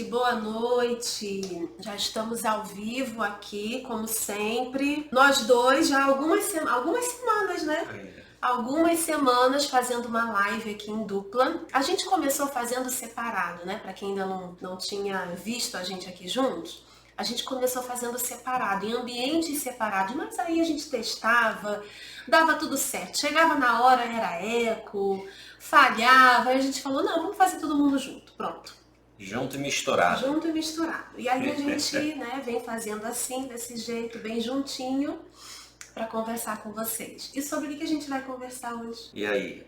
boa noite. Já estamos ao vivo aqui, como sempre. Nós dois já há algumas semanas, né? Algumas semanas fazendo uma live aqui em dupla. A gente começou fazendo separado, né? Para quem ainda não tinha visto a gente aqui juntos, a gente começou fazendo separado, em ambientes separados. Mas aí a gente testava, dava tudo certo. Chegava na hora, era eco, falhava. Aí a gente falou, não, vamos fazer todo mundo junto. Pronto. Junto e misturado. Junto e misturado. E aí a gente vem fazendo assim, desse jeito, bem juntinho, para conversar com vocês. E sobre o que a gente vai conversar hoje? E aí,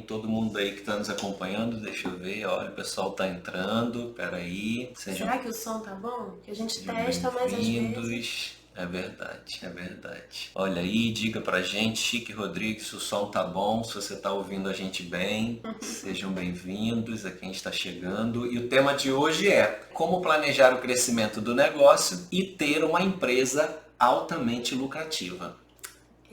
todo mundo aí que está nos acompanhando, deixa eu ver, olha, o pessoal tá entrando, peraí. Será que o som tá bom? Que a gente testa, mas às vezes... É verdade. Olha aí, diga pra gente, Chique Rodrigues, se o som tá bom, se você tá ouvindo a gente bem. Sejam bem-vindos a quem está chegando. E o tema de hoje é como planejar o crescimento do negócio e ter uma empresa altamente lucrativa.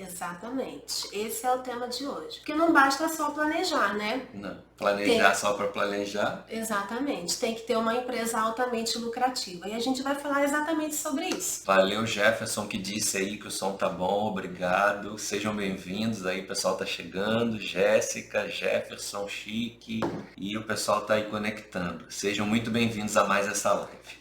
Exatamente. Esse é o tema de hoje. Porque não basta só planejar, né? Não, planejar só para planejar. Exatamente. Tem que ter uma empresa altamente lucrativa. E a gente vai falar exatamente sobre isso. Valeu, Jefferson, que disse aí que o som tá bom, obrigado. Sejam bem-vindos aí, o pessoal tá chegando. Jéssica, Jefferson, Chique, e o pessoal tá aí conectando. Sejam muito bem-vindos a mais essa live.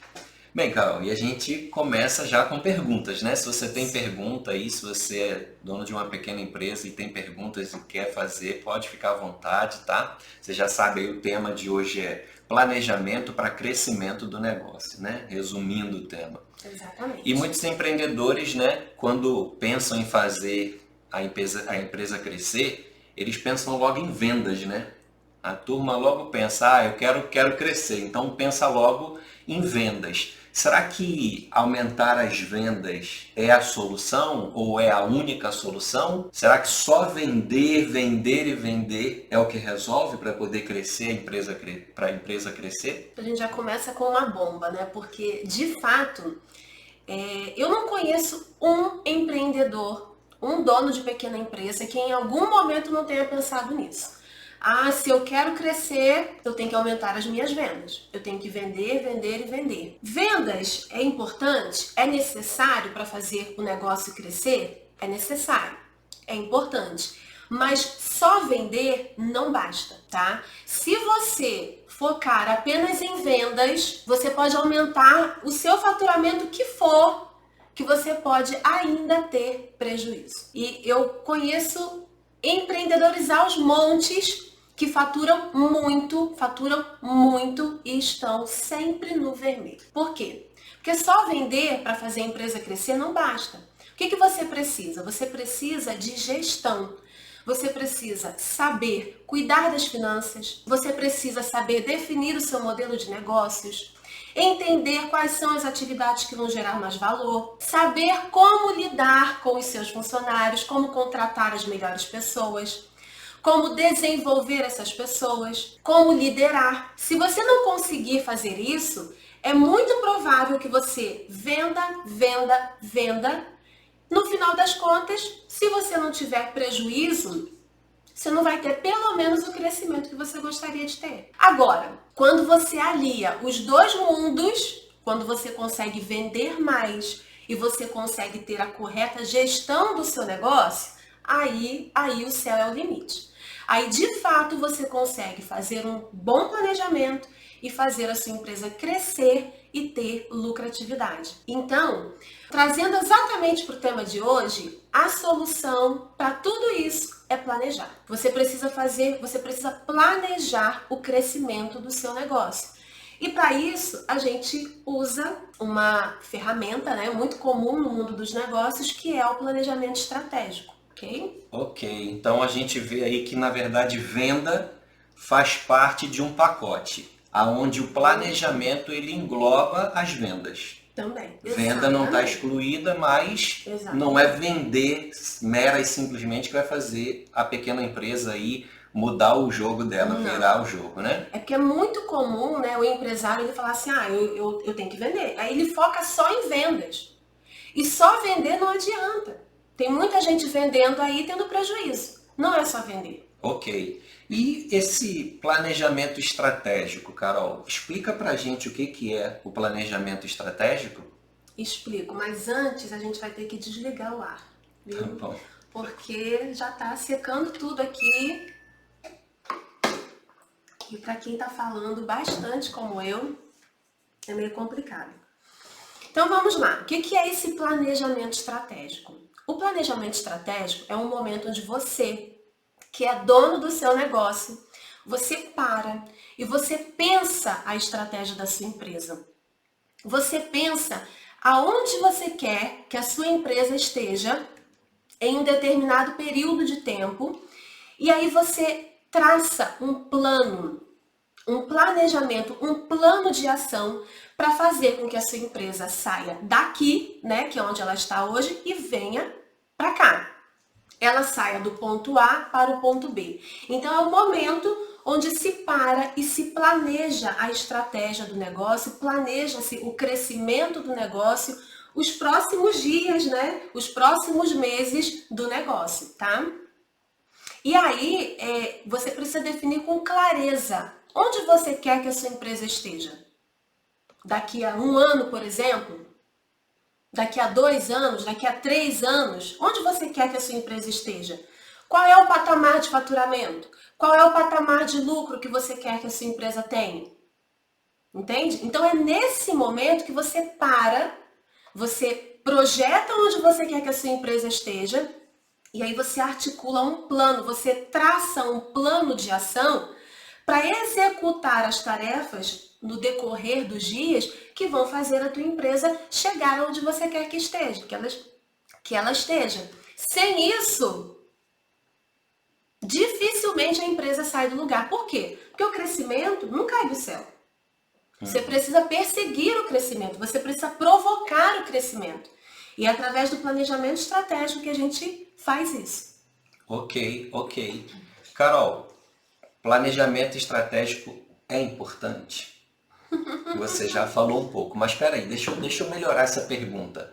Bem, Carol, e a gente começa já com perguntas, né? Se você tem pergunta aí, se você é dono de uma pequena empresa e tem perguntas e quer fazer, pode ficar à vontade, tá? Você já sabe aí, o tema de hoje é planejamento para crescimento do negócio, né? Resumindo o tema. Exatamente. E muitos empreendedores, né, quando pensam em fazer a empresa crescer, eles pensam logo em vendas, né? A turma logo pensa, eu quero crescer, então pensa logo em vendas. Será que aumentar as vendas é a solução ou é a única solução? Será que só vender e vender é o que resolve para poder crescer, para a empresa crescer? A gente já começa com uma bomba, né? Porque, de fato, eu não conheço um empreendedor, um dono de pequena empresa que em algum momento não tenha pensado nisso. Se eu quero crescer, eu tenho que aumentar as minhas vendas. Eu tenho que vender e vender. Vendas é importante? É necessário para fazer o negócio crescer? É necessário. É importante. Mas só vender não basta, tá? Se você focar apenas em vendas, você pode aumentar o seu faturamento que for, que você pode ainda ter prejuízo. E eu conheço empreendedores aos montes que faturam muito e estão sempre no vermelho. Por quê? Porque só vender para fazer a empresa crescer não basta. O que você precisa? Você precisa de gestão. Você precisa saber cuidar das finanças. Você precisa saber definir o seu modelo de negócios. Entender quais são as atividades que vão gerar mais valor. Saber como lidar com os seus funcionários, como contratar as melhores pessoas. Como desenvolver essas pessoas, como liderar. Se você não conseguir fazer isso, é muito provável que você venda. No final das contas, se você não tiver prejuízo, você não vai ter pelo menos o crescimento que você gostaria de ter. Agora, quando você alia os dois mundos, quando você consegue vender mais e você consegue ter a correta gestão do seu negócio, aí o céu é o limite. Aí, de fato, você consegue fazer um bom planejamento e fazer a sua empresa crescer e ter lucratividade. Então, trazendo exatamente para o tema de hoje, a solução para tudo isso é planejar. Você precisa planejar o crescimento do seu negócio. E para isso, a gente usa uma ferramenta, né, muito comum no mundo dos negócios, que é o planejamento estratégico. Ok, então a gente vê aí que na verdade venda faz parte de um pacote, aonde o planejamento ele engloba as vendas. Também. Venda não está excluída, mas não é vender mera e simplesmente que vai fazer a pequena empresa aí mudar o jogo dela, virar o jogo, né? É porque é muito comum, né, o empresário ele falar assim, eu tenho que vender. Aí ele foca só em vendas. E só vender não adianta. Tem muita gente vendendo aí tendo prejuízo. Não é só vender. Ok. E esse planejamento estratégico, Carol, explica pra gente o que que é o planejamento estratégico? Explico, mas antes a gente vai ter que desligar o ar, Tá viu? bom. Porque já tá secando tudo aqui. E para quem tá falando bastante como eu, é meio complicado. Então vamos lá. O que é esse planejamento estratégico? O planejamento estratégico é um momento onde você, que é dono do seu negócio, você para e você pensa a estratégia da sua empresa. Você pensa aonde você quer que a sua empresa esteja em um determinado período de tempo e aí você traça um plano, um planejamento, um plano de ação para fazer com que a sua empresa saia daqui, né, que é onde ela está hoje, e venha para cá. Ela saia do ponto A para o ponto B. Então é o momento onde se para e se planeja a estratégia do negócio, planeja-se o crescimento do negócio, os próximos dias, né, os próximos meses do negócio, tá? E aí, você precisa definir com clareza onde você quer que a sua empresa esteja. Daqui a um ano, por exemplo, daqui a 2 anos, daqui a 3 anos, onde você quer que a sua empresa esteja? Qual é o patamar de faturamento? Qual é o patamar de lucro que você quer que a sua empresa tenha? Entende? Então é nesse momento que você para, você projeta onde você quer que a sua empresa esteja, e aí você articula um plano, você traça um plano de ação para executar as tarefas no decorrer dos dias que vão fazer a tua empresa chegar onde você quer que esteja, que ela esteja. Sem isso, dificilmente a empresa sai do lugar. Por quê? Porque o crescimento não cai do céu. Você precisa perseguir o crescimento, você precisa provocar o crescimento. E é através do planejamento estratégico que a gente faz isso. Ok, ok. Carol, planejamento estratégico é importante? Você já falou um pouco, mas espera aí, deixa eu melhorar essa pergunta.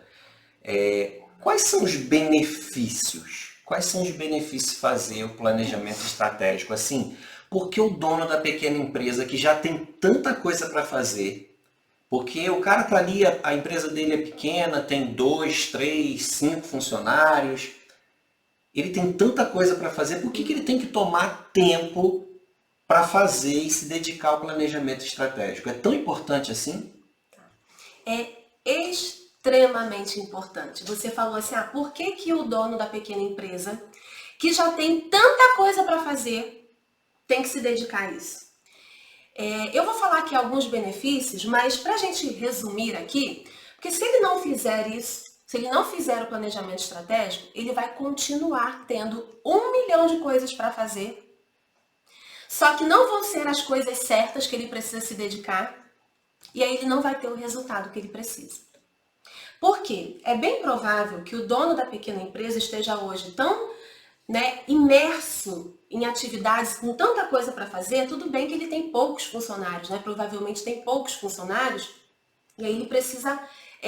Quais são os benefícios? Quais são os benefícios de fazer o planejamento estratégico? Assim, porque o dono da pequena empresa que já tem tanta coisa para fazer, porque o cara tá ali, a empresa dele é pequena, tem 2, 3, 5 funcionários, ele tem tanta coisa para fazer, por que que ele tem que tomar tempo para fazer e se dedicar ao planejamento estratégico? É tão importante assim? É extremamente importante. Você falou assim, por que que o dono da pequena empresa, que já tem tanta coisa para fazer, tem que se dedicar a isso? Eu vou falar aqui alguns benefícios, mas para a gente resumir aqui, porque se ele não fizer isso, se ele não fizer o planejamento estratégico, ele vai continuar tendo 1 milhão de coisas para fazer, só que não vão ser as coisas certas que ele precisa se dedicar, e aí ele não vai ter o resultado que ele precisa. Por quê? É bem provável que o dono da pequena empresa esteja hoje tão, imerso em atividades, com tanta coisa para fazer. Tudo bem que ele tem poucos funcionários, né? Provavelmente tem poucos funcionários, e aí ele precisa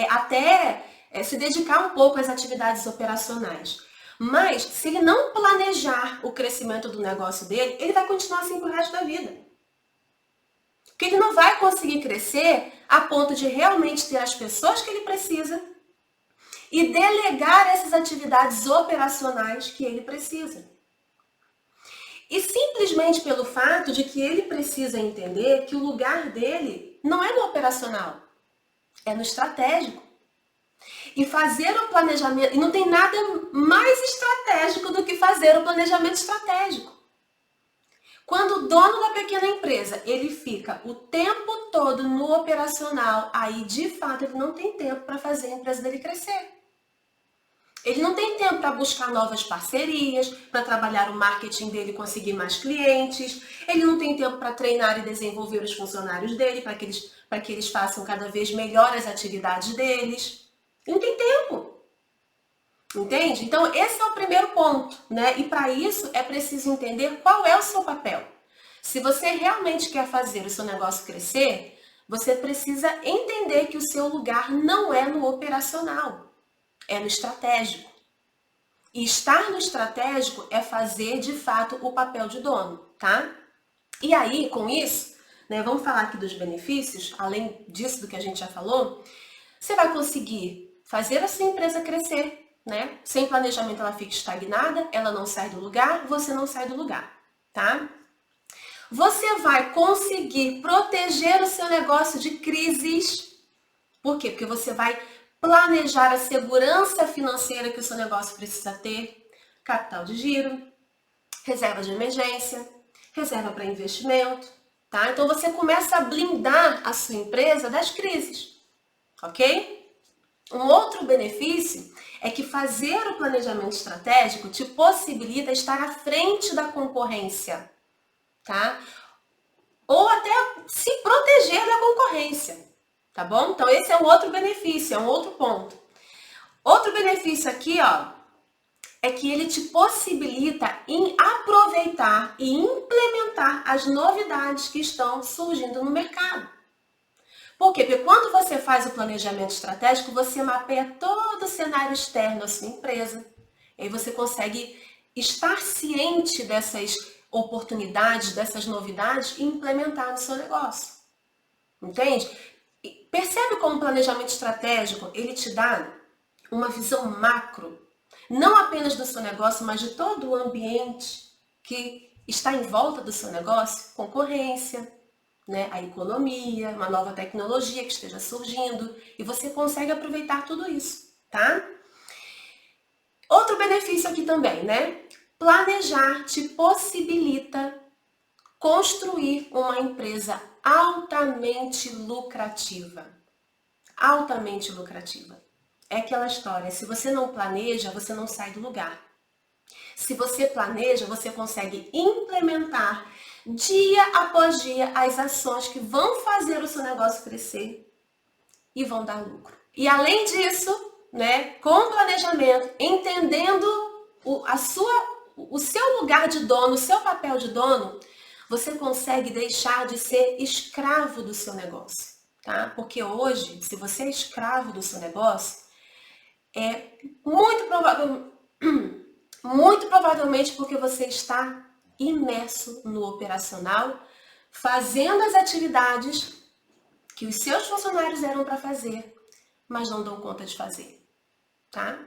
até se dedicar um pouco às atividades operacionais. Mas, se ele não planejar o crescimento do negócio dele, ele vai continuar assim pro resto da vida. Porque ele não vai conseguir crescer a ponto de realmente ter as pessoas que ele precisa e delegar essas atividades operacionais que ele precisa. E simplesmente pelo fato de que ele precisa entender que o lugar dele não é no operacional, é no estratégico. E fazer o planejamento, e não tem nada mais estratégico do que fazer o planejamento estratégico. Quando o dono da pequena empresa, ele fica o tempo todo no operacional, aí de fato ele não tem tempo para fazer a empresa dele crescer. Ele não tem tempo para buscar novas parcerias, para trabalhar o marketing dele e conseguir mais clientes. Ele não tem tempo para treinar e desenvolver os funcionários dele, para que eles façam cada vez melhor as atividades deles. Ele não tem tempo. Entende? Então, esse é o primeiro ponto, né? E para isso é preciso entender qual é o seu papel. Se você realmente quer fazer o seu negócio crescer, você precisa entender que o seu lugar não é no operacional, é no estratégico. E estar no estratégico é fazer, de fato, o papel de dono, tá? E aí, com isso, né, vamos falar aqui dos benefícios, além disso do que a gente já falou, você vai conseguir fazer a sua empresa crescer, né? Sem planejamento ela fica estagnada, ela não sai do lugar, você não sai do lugar, tá? Você vai conseguir proteger o seu negócio de crises. Por quê? Porque você vai planejar a segurança financeira que o seu negócio precisa ter, capital de giro, reserva de emergência, reserva para investimento, tá? Então você começa a blindar a sua empresa das crises, ok? Um outro benefício é que fazer o planejamento estratégico te possibilita estar à frente da concorrência, tá? Ou até se proteger da concorrência, tá bom? Então esse é um outro benefício, é um outro ponto. Outro benefício aqui, ó, é que ele te possibilita em aproveitar e implementar as novidades que estão surgindo no mercado. Por quê? Porque quando você faz o planejamento estratégico, você mapeia todo o cenário externo da sua empresa. E aí você consegue estar ciente dessas oportunidades, dessas novidades e implementar no seu negócio. Entende? E percebe como o planejamento estratégico, ele te dá uma visão macro, não apenas do seu negócio, mas de todo o ambiente que está em volta do seu negócio, concorrência, né, a economia, uma nova tecnologia que esteja surgindo, e você consegue aproveitar tudo isso, tá? Outro benefício aqui também, né? Planejar te possibilita construir uma empresa altamente lucrativa. Altamente lucrativa. É aquela história, se você não planeja, você não sai do lugar. Se você planeja, você consegue implementar dia após dia as ações que vão fazer o seu negócio crescer e vão dar lucro. E além disso, né, com planejamento, entendendo o seu lugar de dono, o seu papel de dono, você consegue deixar de ser escravo do seu negócio, tá? Porque hoje, se você é escravo do seu negócio, é muito provavelmente porque você está imerso no operacional, fazendo as atividades que os seus funcionários eram para fazer, mas não dão conta de fazer, tá?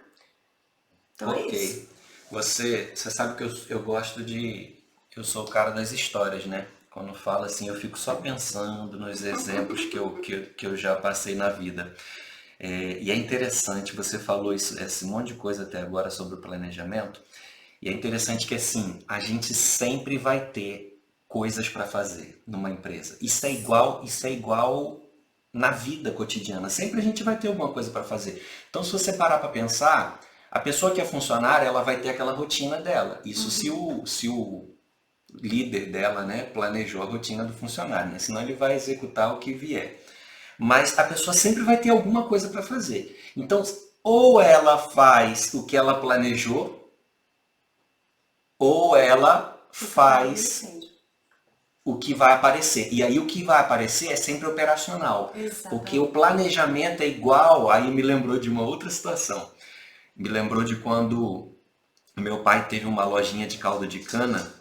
Então é isso. Você sabe que eu gosto de... Eu sou o cara das histórias, né? Quando falo assim, eu fico só pensando nos exemplos que eu já passei na vida. E é interessante, você falou esse monte de coisa até agora sobre o planejamento. E é interessante que assim, a gente sempre vai ter coisas para fazer numa empresa. Isso é igual na vida cotidiana. Sempre a gente vai ter alguma coisa para fazer. Então, se você parar para pensar, a pessoa que é funcionária, ela vai ter aquela rotina dela. Isso se o líder dela, né, planejou a rotina do funcionário, né? Senão ele vai executar o que vier. Mas a pessoa sempre vai ter alguma coisa para fazer. Então, ou ela faz o que ela planejou, ou ela faz o que vai aparecer. E aí o que vai aparecer é sempre operacional. Exatamente. Porque o planejamento é igual, aí me lembrou de uma outra situação. Me lembrou de quando meu pai teve uma lojinha de caldo de cana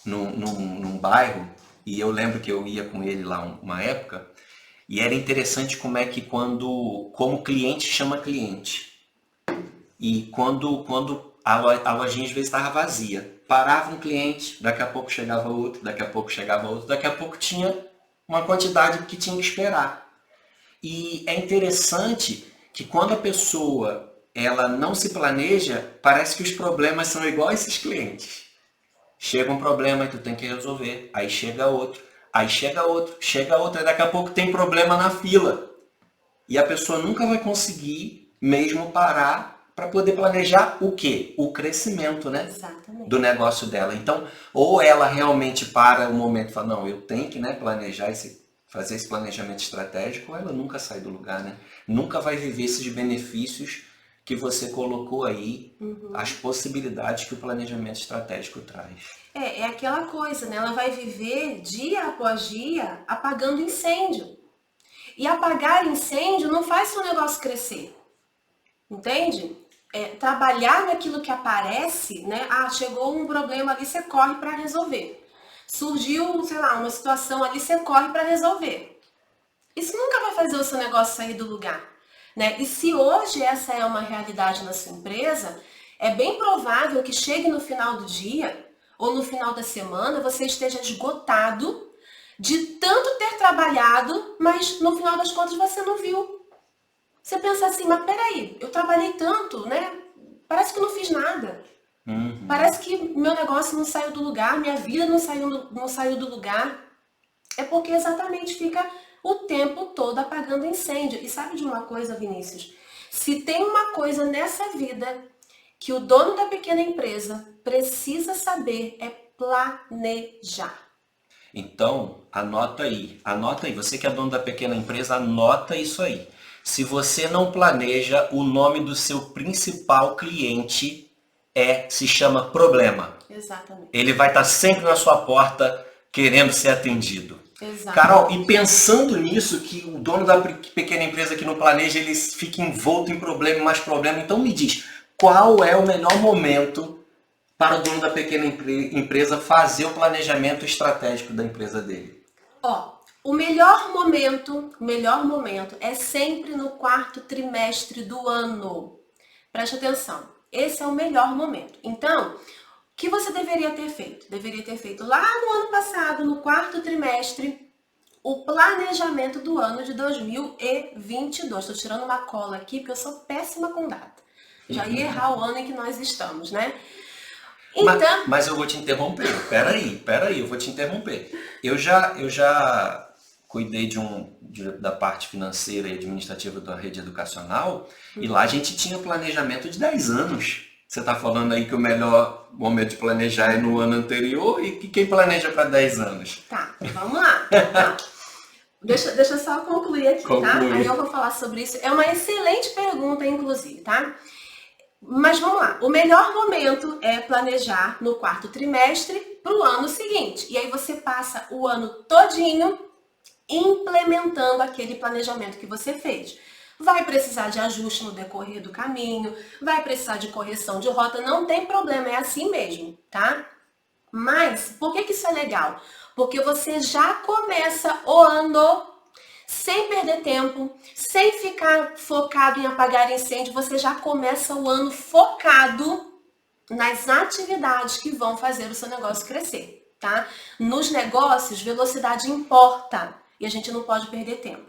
num bairro, e eu lembro que eu ia com ele lá uma época, e era interessante como é que como cliente chama cliente. E quando a lojinha às vezes estava vazia, parava um cliente, daqui a pouco chegava outro, daqui a pouco chegava outro, daqui a pouco tinha uma quantidade que tinha que esperar. E é interessante que quando a pessoa ela não se planeja, parece que os problemas são igual a esses clientes. Chega um problema e tu tem que resolver, aí chega outro, e daqui a pouco tem problema na fila. E a pessoa nunca vai conseguir mesmo parar para poder planejar o quê? O crescimento, né? Exatamente. Do negócio dela. Então, ou ela realmente para um momento e fala, não, eu tenho que, né, fazer esse planejamento estratégico, ou ela nunca sai do lugar, né? Nunca vai viver esses benefícios que você colocou aí, as possibilidades que o planejamento estratégico traz. É aquela coisa, né? Ela vai viver dia após dia apagando incêndio. E apagar incêndio não faz seu negócio crescer. Entende? trabalhar naquilo que aparece, né? Ah, chegou um problema ali, você corre para resolver. Surgiu, sei lá, uma situação ali, você corre para resolver. Isso nunca vai fazer o seu negócio sair do lugar, né? E se hoje essa é uma realidade na sua empresa, é bem provável que chegue no final do dia ou no final da semana você esteja esgotado de tanto ter trabalhado, mas no final das contas você não viu. Você pensa assim, mas peraí, eu trabalhei tanto, né? Parece que eu não fiz nada. Parece que meu negócio não saiu do lugar, minha vida não saiu do lugar. É porque exatamente fica o tempo todo apagando incêndio. E sabe de uma coisa, Vinícius? Se tem uma coisa nessa vida que o dono da pequena empresa precisa saber, é planejar. Então, anota aí. Anota aí. Você que é dono da pequena empresa, anota isso aí. Se você não planeja, o nome do seu principal cliente se chama problema. Exatamente. Ele vai estar sempre na sua porta querendo ser atendido. Exato. Carol, e pensando nisso, que o dono da pequena empresa que não planeja, ele fica envolto em problema e mais problema. Então me diz, qual é o melhor momento para o dono da pequena empresa fazer o planejamento estratégico da empresa dele? O melhor momento é sempre no quarto trimestre do ano. Preste atenção, esse é o melhor momento. Então, o que você deveria ter feito? Deveria ter feito lá no ano passado, no quarto trimestre, o planejamento do ano de 2022. Estou tirando uma cola aqui porque eu sou péssima com data. Já ia errar o ano em que nós estamos, né? Então... Mas eu vou te interromper. Peraí, eu vou te interromper. Eu já cuidei da parte financeira e administrativa da rede educacional e lá a gente tinha planejamento de 10 anos. Você está falando aí que o melhor momento de planejar é no ano anterior e que quem planeja para 10 anos? Tá, vamos lá. Então, deixa eu só concluir aqui, tá? Aí eu vou falar sobre isso. É uma excelente pergunta, inclusive, tá? Mas vamos lá. O melhor momento é planejar no quarto trimestre para o ano seguinte. E aí você passa o ano todinho implementando aquele planejamento que você fez. Vai precisar de ajuste no decorrer do caminho, vai precisar de correção de rota, não tem problema, é assim mesmo, tá? Mas, por que isso é legal? Porque você já começa o ano sem perder tempo, sem ficar focado em apagar incêndio, você já começa o ano focado nas atividades que vão fazer o seu negócio crescer, tá? Nos negócios, velocidade importa e a gente não pode perder tempo.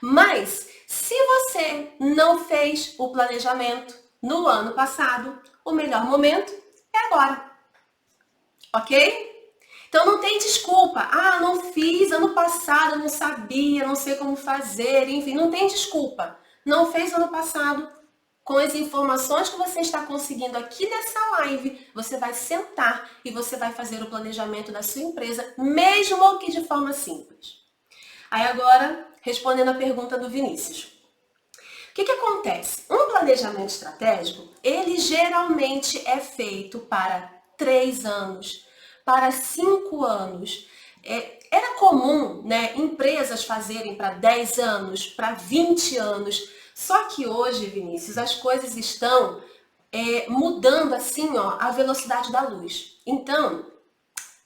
Mas, se você não fez o planejamento no ano passado, o melhor momento é agora. Ok? Então não tem desculpa. Ah, não fiz ano passado, não sabia, não sei como fazer, enfim, não tem desculpa. Não fez ano passado. Com as informações que você está conseguindo aqui nessa live, você vai sentar e você vai fazer o planejamento da sua empresa, mesmo que de forma simples. Aí agora, respondendo a pergunta do Vinícius. O que acontece? Um planejamento estratégico, ele geralmente é feito para 3 anos, para 5 anos. Era comum, né, empresas fazerem para 10 anos, para 20 anos. Só que hoje, Vinícius, as coisas estão mudando assim, ó, a velocidade da luz. Então,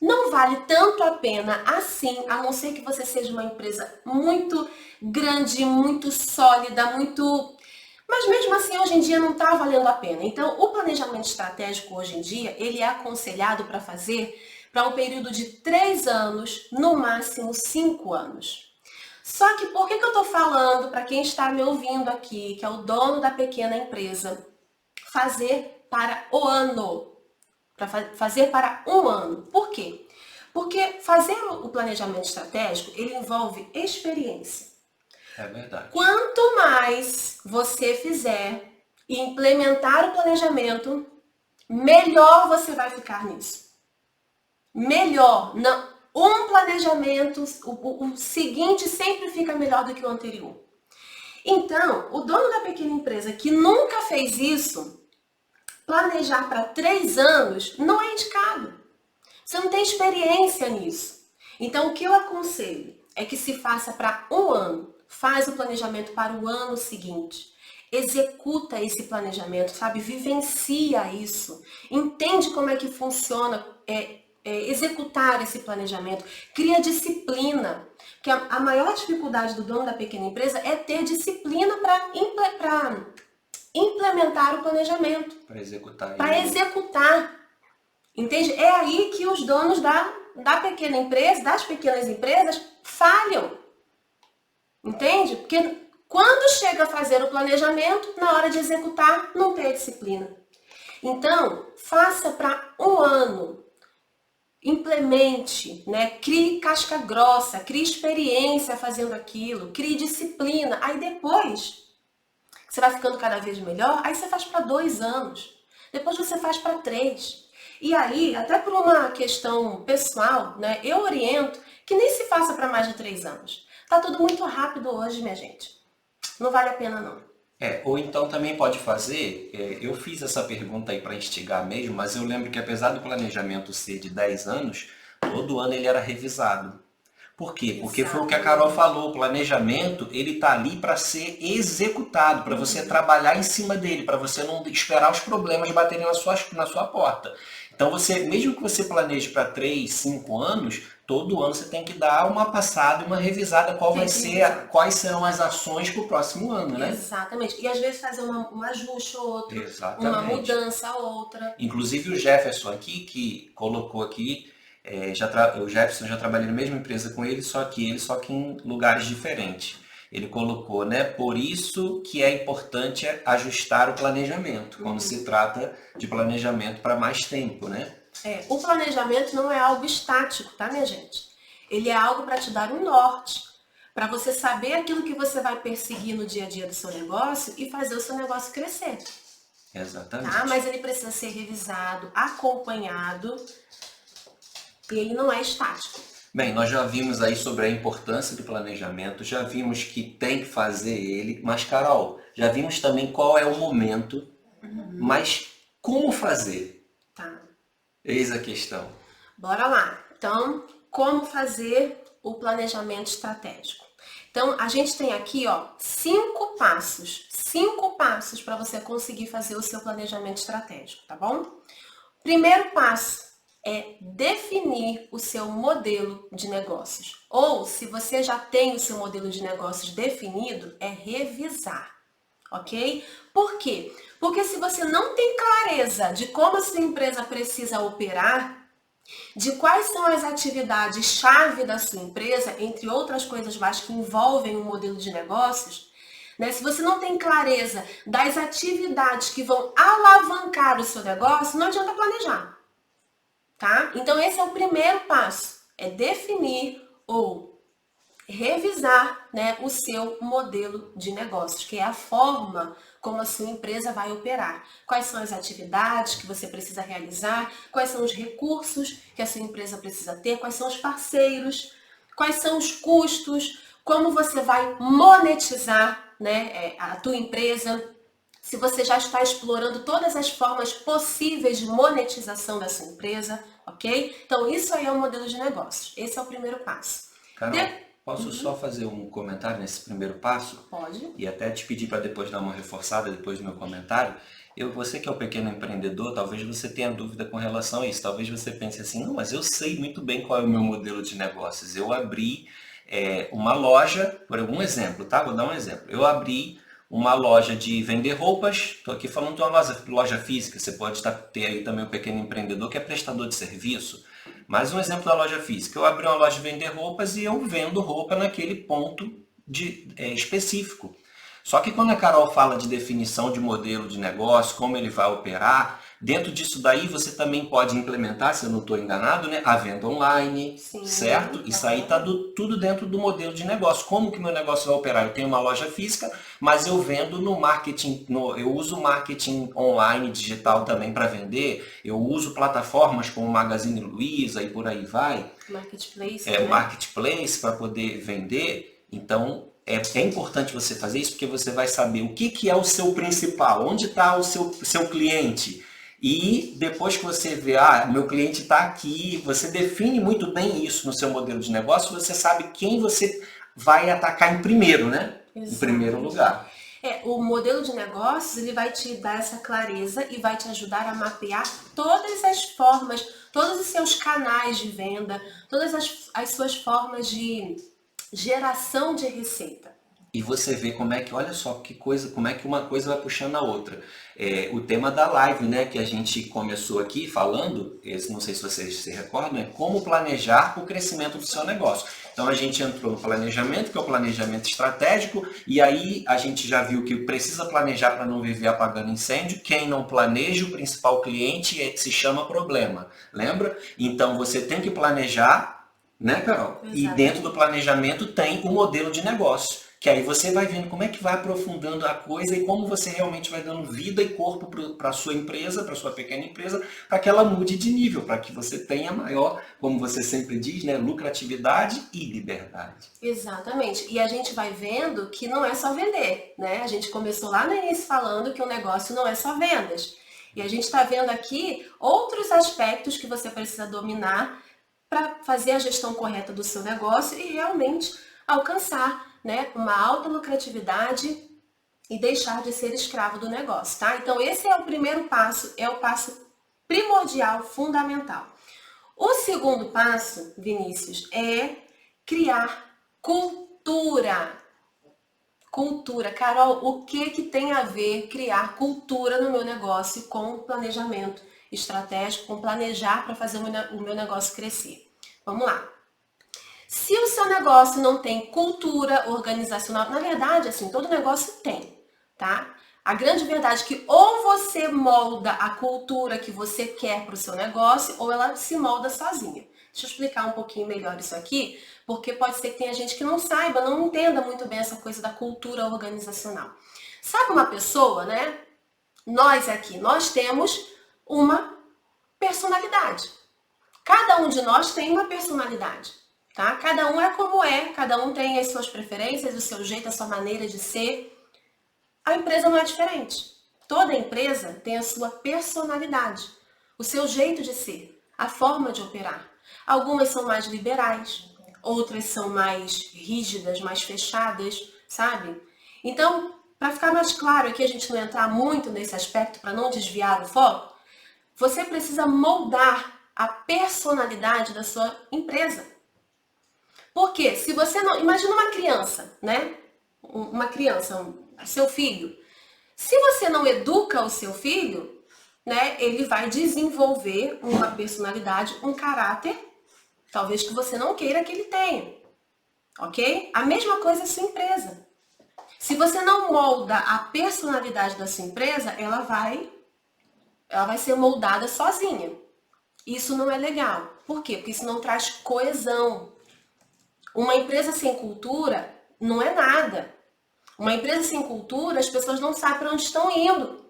não vale tanto a pena assim, a não ser que você seja uma empresa muito grande, muito sólida, muito... Mas mesmo assim, hoje em dia não está valendo a pena. Então, o planejamento estratégico hoje em dia, ele é aconselhado para fazer para um período de 3 anos, no máximo 5 anos. Só que por que eu estou falando para quem está me ouvindo aqui, que é o dono da pequena empresa, fazer para o ano? Para fazer para um ano. Por quê? Porque fazer o planejamento estratégico, ele envolve experiência. É verdade. Quanto mais você fizer e implementar o planejamento, melhor você vai ficar nisso. Melhor. Não, um planejamento, o seguinte sempre fica melhor do que o anterior. Então, o dono da pequena empresa que nunca fez isso, planejar para 3 anos não é indicado. Você não tem experiência nisso. Então, o que eu aconselho é que se faça para um ano. Faz o planejamento para o ano seguinte. executa esse planejamento, sabe? Vivencia isso, entende como é que funciona executar esse planejamento, cria disciplina, porque a maior dificuldade do dono da pequena empresa é ter disciplina para implementar o planejamento, para executar. Entende? É aí que os donos da pequena empresa, das pequenas empresas, falham. Entende? Porque quando chega a fazer o planejamento, na hora de executar, não tem a disciplina. Então, faça para um ano. Implemente, né? Crie casca grossa, crie experiência fazendo aquilo, crie disciplina. Aí depois, você vai ficando cada vez melhor, aí você faz para 2 anos. Depois você faz para 3. E aí, até por uma questão pessoal, né? Eu oriento que nem se faça para mais de 3 anos. Tá tudo muito rápido hoje, minha gente. Não vale a pena, não. Ou então também pode fazer, eu fiz essa pergunta aí para instigar mesmo, mas eu lembro que apesar do planejamento ser de 10 anos, todo ano ele era revisado. Por quê? Porque foi o que a Carol falou, o planejamento ele está ali para ser executado, para você trabalhar em cima dele, para você não esperar os problemas baterem na sua porta. Então, mesmo que você planeje para 3, 5 anos, todo ano você tem que dar uma passada, uma revisada, quais serão as ações para o próximo ano, né? Exatamente. E às vezes fazer um ajuste ou outro, Exatamente. Uma mudança ou outra. Inclusive o Jefferson aqui, que colocou aqui, o Jefferson já trabalhei na mesma empresa com ele, só que em lugares diferentes. Ele colocou, né? Por isso que é importante ajustar o planejamento, quando se trata de planejamento para mais tempo, né? O planejamento não é algo estático, tá, minha gente? Ele é algo para te dar um norte, para você saber aquilo que você vai perseguir no dia a dia do seu negócio e fazer o seu negócio crescer. Exatamente. Tá? Mas ele precisa ser revisado, acompanhado, e ele não é estático. Bem, nós já vimos aí sobre a importância do planejamento, já vimos que tem que fazer ele, mas Carol, já vimos também qual é o momento, mas como fazer? Tá. Eis a questão. Bora lá. Então, como fazer o planejamento estratégico? Então, a gente tem aqui, 5 passos. 5 passos para você conseguir fazer o seu planejamento estratégico, tá bom? Primeiro passo é definir o seu modelo de negócios. Ou, se você já tem o seu modelo de negócios definido, é revisar, ok? Por quê? Porque se você não tem clareza de como a sua empresa precisa operar, de quais são as atividades-chave da sua empresa, entre outras coisas mais que envolvem o modelo de negócios, né? Se você não tem clareza das atividades que vão alavancar o seu negócio, não adianta planejar. Tá? Então esse é o primeiro passo, é definir ou revisar, né, o seu modelo de negócios, que é a forma como a sua empresa vai operar. Quais são as atividades que você precisa realizar, quais são os recursos que a sua empresa precisa ter, quais são os parceiros, quais são os custos, como você vai monetizar, né, a tua empresa. Se você já está explorando todas as formas possíveis de monetização da sua empresa, ok? Então, isso aí é o modelo de negócios. Esse é o primeiro passo. Carol, posso só fazer um comentário nesse primeiro passo? Pode. E até te pedir para depois dar uma reforçada depois do meu comentário. Você que é o pequeno empreendedor, talvez você tenha dúvida com relação a isso. Talvez você pense assim, não, mas eu sei muito bem qual é o meu modelo de negócios. Eu abri uma loja, por um exemplo, tá? Vou dar um exemplo. Eu abri uma loja de vender roupas, estou aqui falando de uma loja física, você pode ter aí também um pequeno empreendedor que é prestador de serviço. Mas um exemplo da loja física, eu abri uma loja de vender roupas e eu vendo roupa naquele ponto específico. Só que quando a Carol fala de definição de modelo de negócio, como ele vai operar, dentro disso daí você também pode implementar, se eu não estou enganado, né, a venda online, sim, certo? Isso aí está tudo dentro do modelo de negócio. Como que meu negócio vai operar? Eu tenho uma loja física, mas eu vendo no marketing, eu uso marketing online digital também para vender, eu uso plataformas como Magazine Luiza e por aí vai. Marketplace. Marketplace para poder vender. Então, é importante você fazer isso porque você vai saber o que é o seu principal, onde está o seu cliente. E depois que você vê, meu cliente está aqui, você define muito bem isso no seu modelo de negócio, você sabe quem você vai atacar em primeiro, né? Exato. Em primeiro lugar. O modelo de negócios, ele vai te dar essa clareza e vai te ajudar a mapear todas as formas, todos os seus canais de venda, todas as suas formas de geração de receita. E você vê como é que, olha só que coisa, como é que uma coisa vai puxando a outra. O tema da live, né, que a gente começou aqui falando, não sei se vocês se recordam, é como planejar o crescimento do seu negócio. Então a gente entrou no planejamento, que é o planejamento estratégico, e aí a gente já viu que precisa planejar para não viver apagando incêndio. Quem não planeja, o principal cliente se chama problema. Lembra? Então você tem que planejar, né, Carol? Exatamente. E dentro do planejamento tem o modelo de negócio. Que aí você vai vendo como é que vai aprofundando a coisa e como você realmente vai dando vida e corpo para a sua empresa, para a sua pequena empresa, para que ela mude de nível, para que você tenha maior, como você sempre diz, né, lucratividade e liberdade. Exatamente. E a gente vai vendo que não é só vender, né? A gente começou lá no início falando que o negócio não é só vendas. E a gente está vendo aqui outros aspectos que você precisa dominar para fazer a gestão correta do seu negócio e realmente alcançar, né, uma alta lucratividade e deixar de ser escravo do negócio, tá? Então esse é o primeiro passo, é o passo primordial, fundamental. O segundo passo, Vinícius, é criar cultura. Cultura. Carol, o que tem a ver criar cultura no meu negócio com planejamento estratégico, com planejar para fazer o meu negócio crescer? Vamos lá. Se o seu negócio não tem cultura organizacional, na verdade, assim, todo negócio tem, tá? A grande verdade é que ou você molda a cultura que você quer para o seu negócio, ou ela se molda sozinha. Deixa eu explicar um pouquinho melhor isso aqui, porque pode ser que tenha gente que não saiba, não entenda muito bem essa coisa da cultura organizacional. Sabe uma pessoa, né? Nós temos uma personalidade. Cada um de nós tem uma personalidade. Tá? Cada um é como é, cada um tem as suas preferências, o seu jeito, a sua maneira de ser. A empresa não é diferente. Toda empresa tem a sua personalidade, o seu jeito de ser, a forma de operar. Algumas são mais liberais, outras são mais rígidas, mais fechadas, sabe? Então, para ficar mais claro aqui, a gente não entrar muito nesse aspecto, para não desviar o foco, você precisa moldar a personalidade da sua empresa. Porque se você não... Imagina uma criança, né? Uma criança, seu filho. Se você não educa o seu filho, né? Ele vai desenvolver uma personalidade, um caráter, talvez que você não queira que ele tenha. Ok? A mesma coisa é a sua empresa. Se você não molda a personalidade da sua empresa, ela vai ser moldada sozinha. Isso não é legal. Por quê? Porque isso não traz coesão. Uma empresa sem cultura não é nada. Uma empresa sem cultura, as pessoas não sabem para onde estão indo.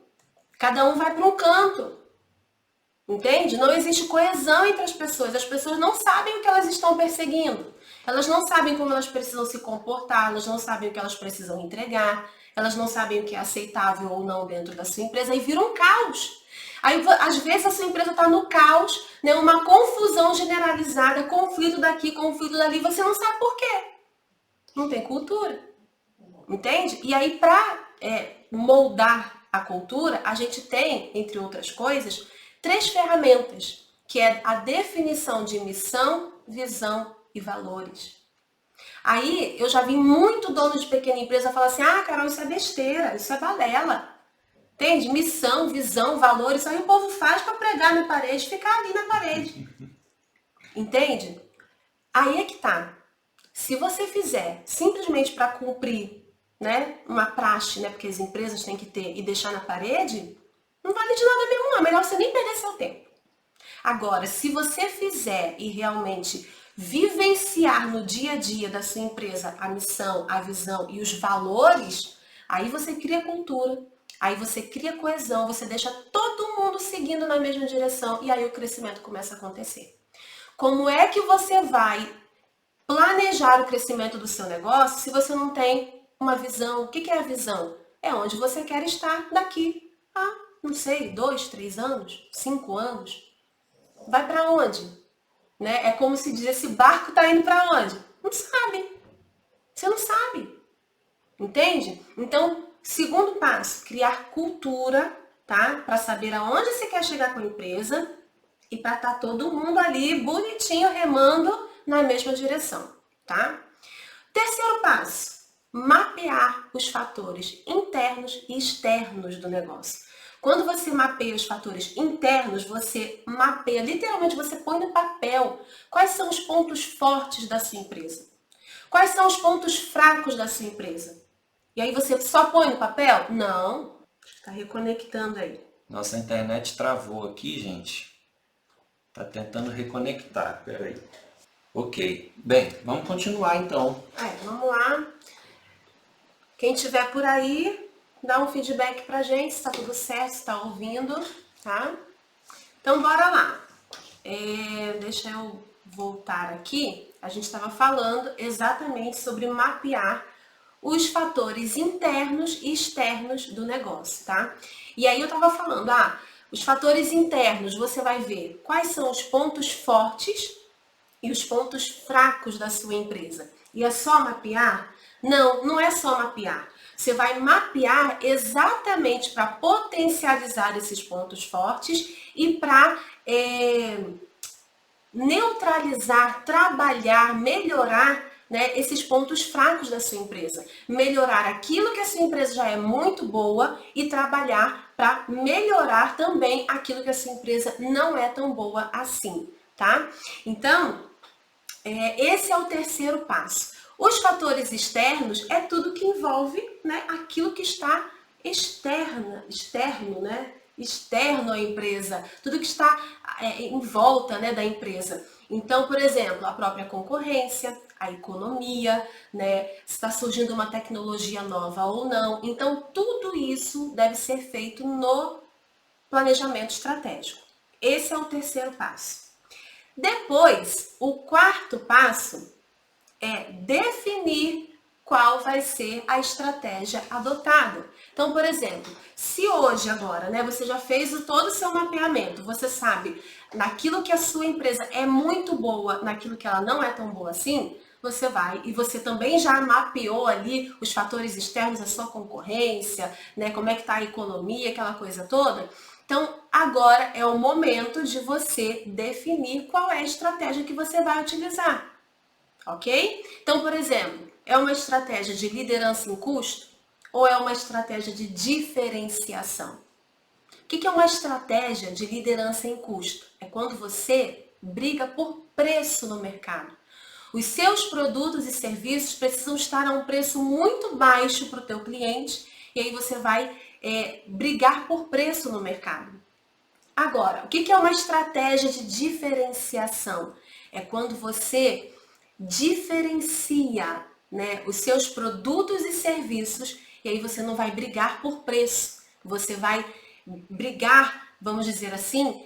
Cada um vai para um canto. Entende? Não existe coesão entre as pessoas não sabem o que elas estão perseguindo. Elas não sabem como elas precisam se comportar, elas não sabem o que elas precisam entregar, elas não sabem o que é aceitável ou não dentro da sua empresa, aí vira um caos. Aí, às vezes, a sua empresa está no caos, né? Uma confusão generalizada, conflito daqui, conflito dali, você não sabe por quê. Não tem cultura. Entende? E aí, para moldar a cultura, a gente tem, entre outras coisas, 3 ferramentas, que é a definição de missão, visão e valores. Aí, eu já vi muito dono de pequena empresa falar assim, Carol, isso é besteira, isso é balela. Entende? Missão, visão, valores, aí o povo faz para pregar na parede, ficar ali na parede. Entende? Aí é que tá. Se você fizer simplesmente para cumprir, né, uma praxe, né, porque as empresas têm que ter e deixar na parede, não vale de nada mesmo não. É melhor você nem perder seu tempo. Agora, se você fizer e realmente vivenciar no dia a dia da sua empresa a missão, a visão e os valores, aí você cria cultura. Aí você cria coesão, você deixa todo mundo seguindo na mesma direção e aí o crescimento começa a acontecer. Como é que você vai planejar o crescimento do seu negócio se você não tem uma visão? O que é a visão? É onde você quer estar daqui a, não sei, 2, 3 anos, 5 anos. Vai para onde? Né? É como se diz, esse barco está indo para onde? Não sabe. Você não sabe. Entende? Então, segundo passo, criar cultura, tá? Para saber aonde você quer chegar com a empresa e para estar todo mundo ali bonitinho remando na mesma direção, tá? Terceiro passo, mapear os fatores internos e externos do negócio. Quando você mapeia os fatores internos, você mapeia, literalmente você põe no papel quais são os pontos fortes da sua empresa. Quais são os pontos fracos da sua empresa. E aí você só põe no papel? Não. Está reconectando aí. Nossa internet travou aqui, gente. Tá tentando reconectar. Peraí. Ok. Bem, vamos continuar então. Vamos lá. Quem tiver por aí, dá um feedback pra gente, se tá tudo certo, se tá ouvindo, tá? Então, bora lá. Deixa eu voltar aqui. A gente estava falando exatamente sobre mapear os fatores internos e externos do negócio, tá? E aí eu estava falando, os fatores internos, você vai ver quais são os pontos fortes e os pontos fracos da sua empresa. E é só mapear? Não, não é só mapear. Você vai mapear exatamente para potencializar esses pontos fortes e para neutralizar, trabalhar, melhorar, né, esses pontos fracos da sua empresa. Melhorar aquilo que a sua empresa já é muito boa e trabalhar para melhorar também aquilo que a sua empresa não é tão boa assim, tá? Então, esse é o terceiro passo. Os fatores externos é tudo que envolve, né, aquilo que está externo, né? Externo à empresa, tudo que está em volta, né, da empresa. Então, por exemplo, a própria concorrência, a economia, né, se está surgindo uma tecnologia nova ou não. Então, tudo isso deve ser feito no planejamento estratégico. Esse é o terceiro passo. Depois, o quarto passo é definir qual vai ser a estratégia adotada. Então, por exemplo, se hoje agora, né, você já fez todo o seu mapeamento, você sabe naquilo que a sua empresa é muito boa, naquilo que ela não é tão boa assim, você vai e você também já mapeou ali os fatores externos, a sua concorrência, né, como é que está a economia, aquela coisa toda. Então, agora é o momento de você definir qual é a estratégia que você vai utilizar. Ok? Então, por exemplo, é uma estratégia de liderança em custo ou é uma estratégia de diferenciação? O que é uma estratégia de liderança em custo? É quando você briga por preço no mercado. Os seus produtos e serviços precisam estar a um preço muito baixo para o teu cliente e aí você vai brigar por preço no mercado. Agora, o que é uma estratégia de diferenciação? É quando você diferencia, né, os seus produtos e serviços e aí você não vai brigar por preço. Você vai brigar, vamos dizer assim,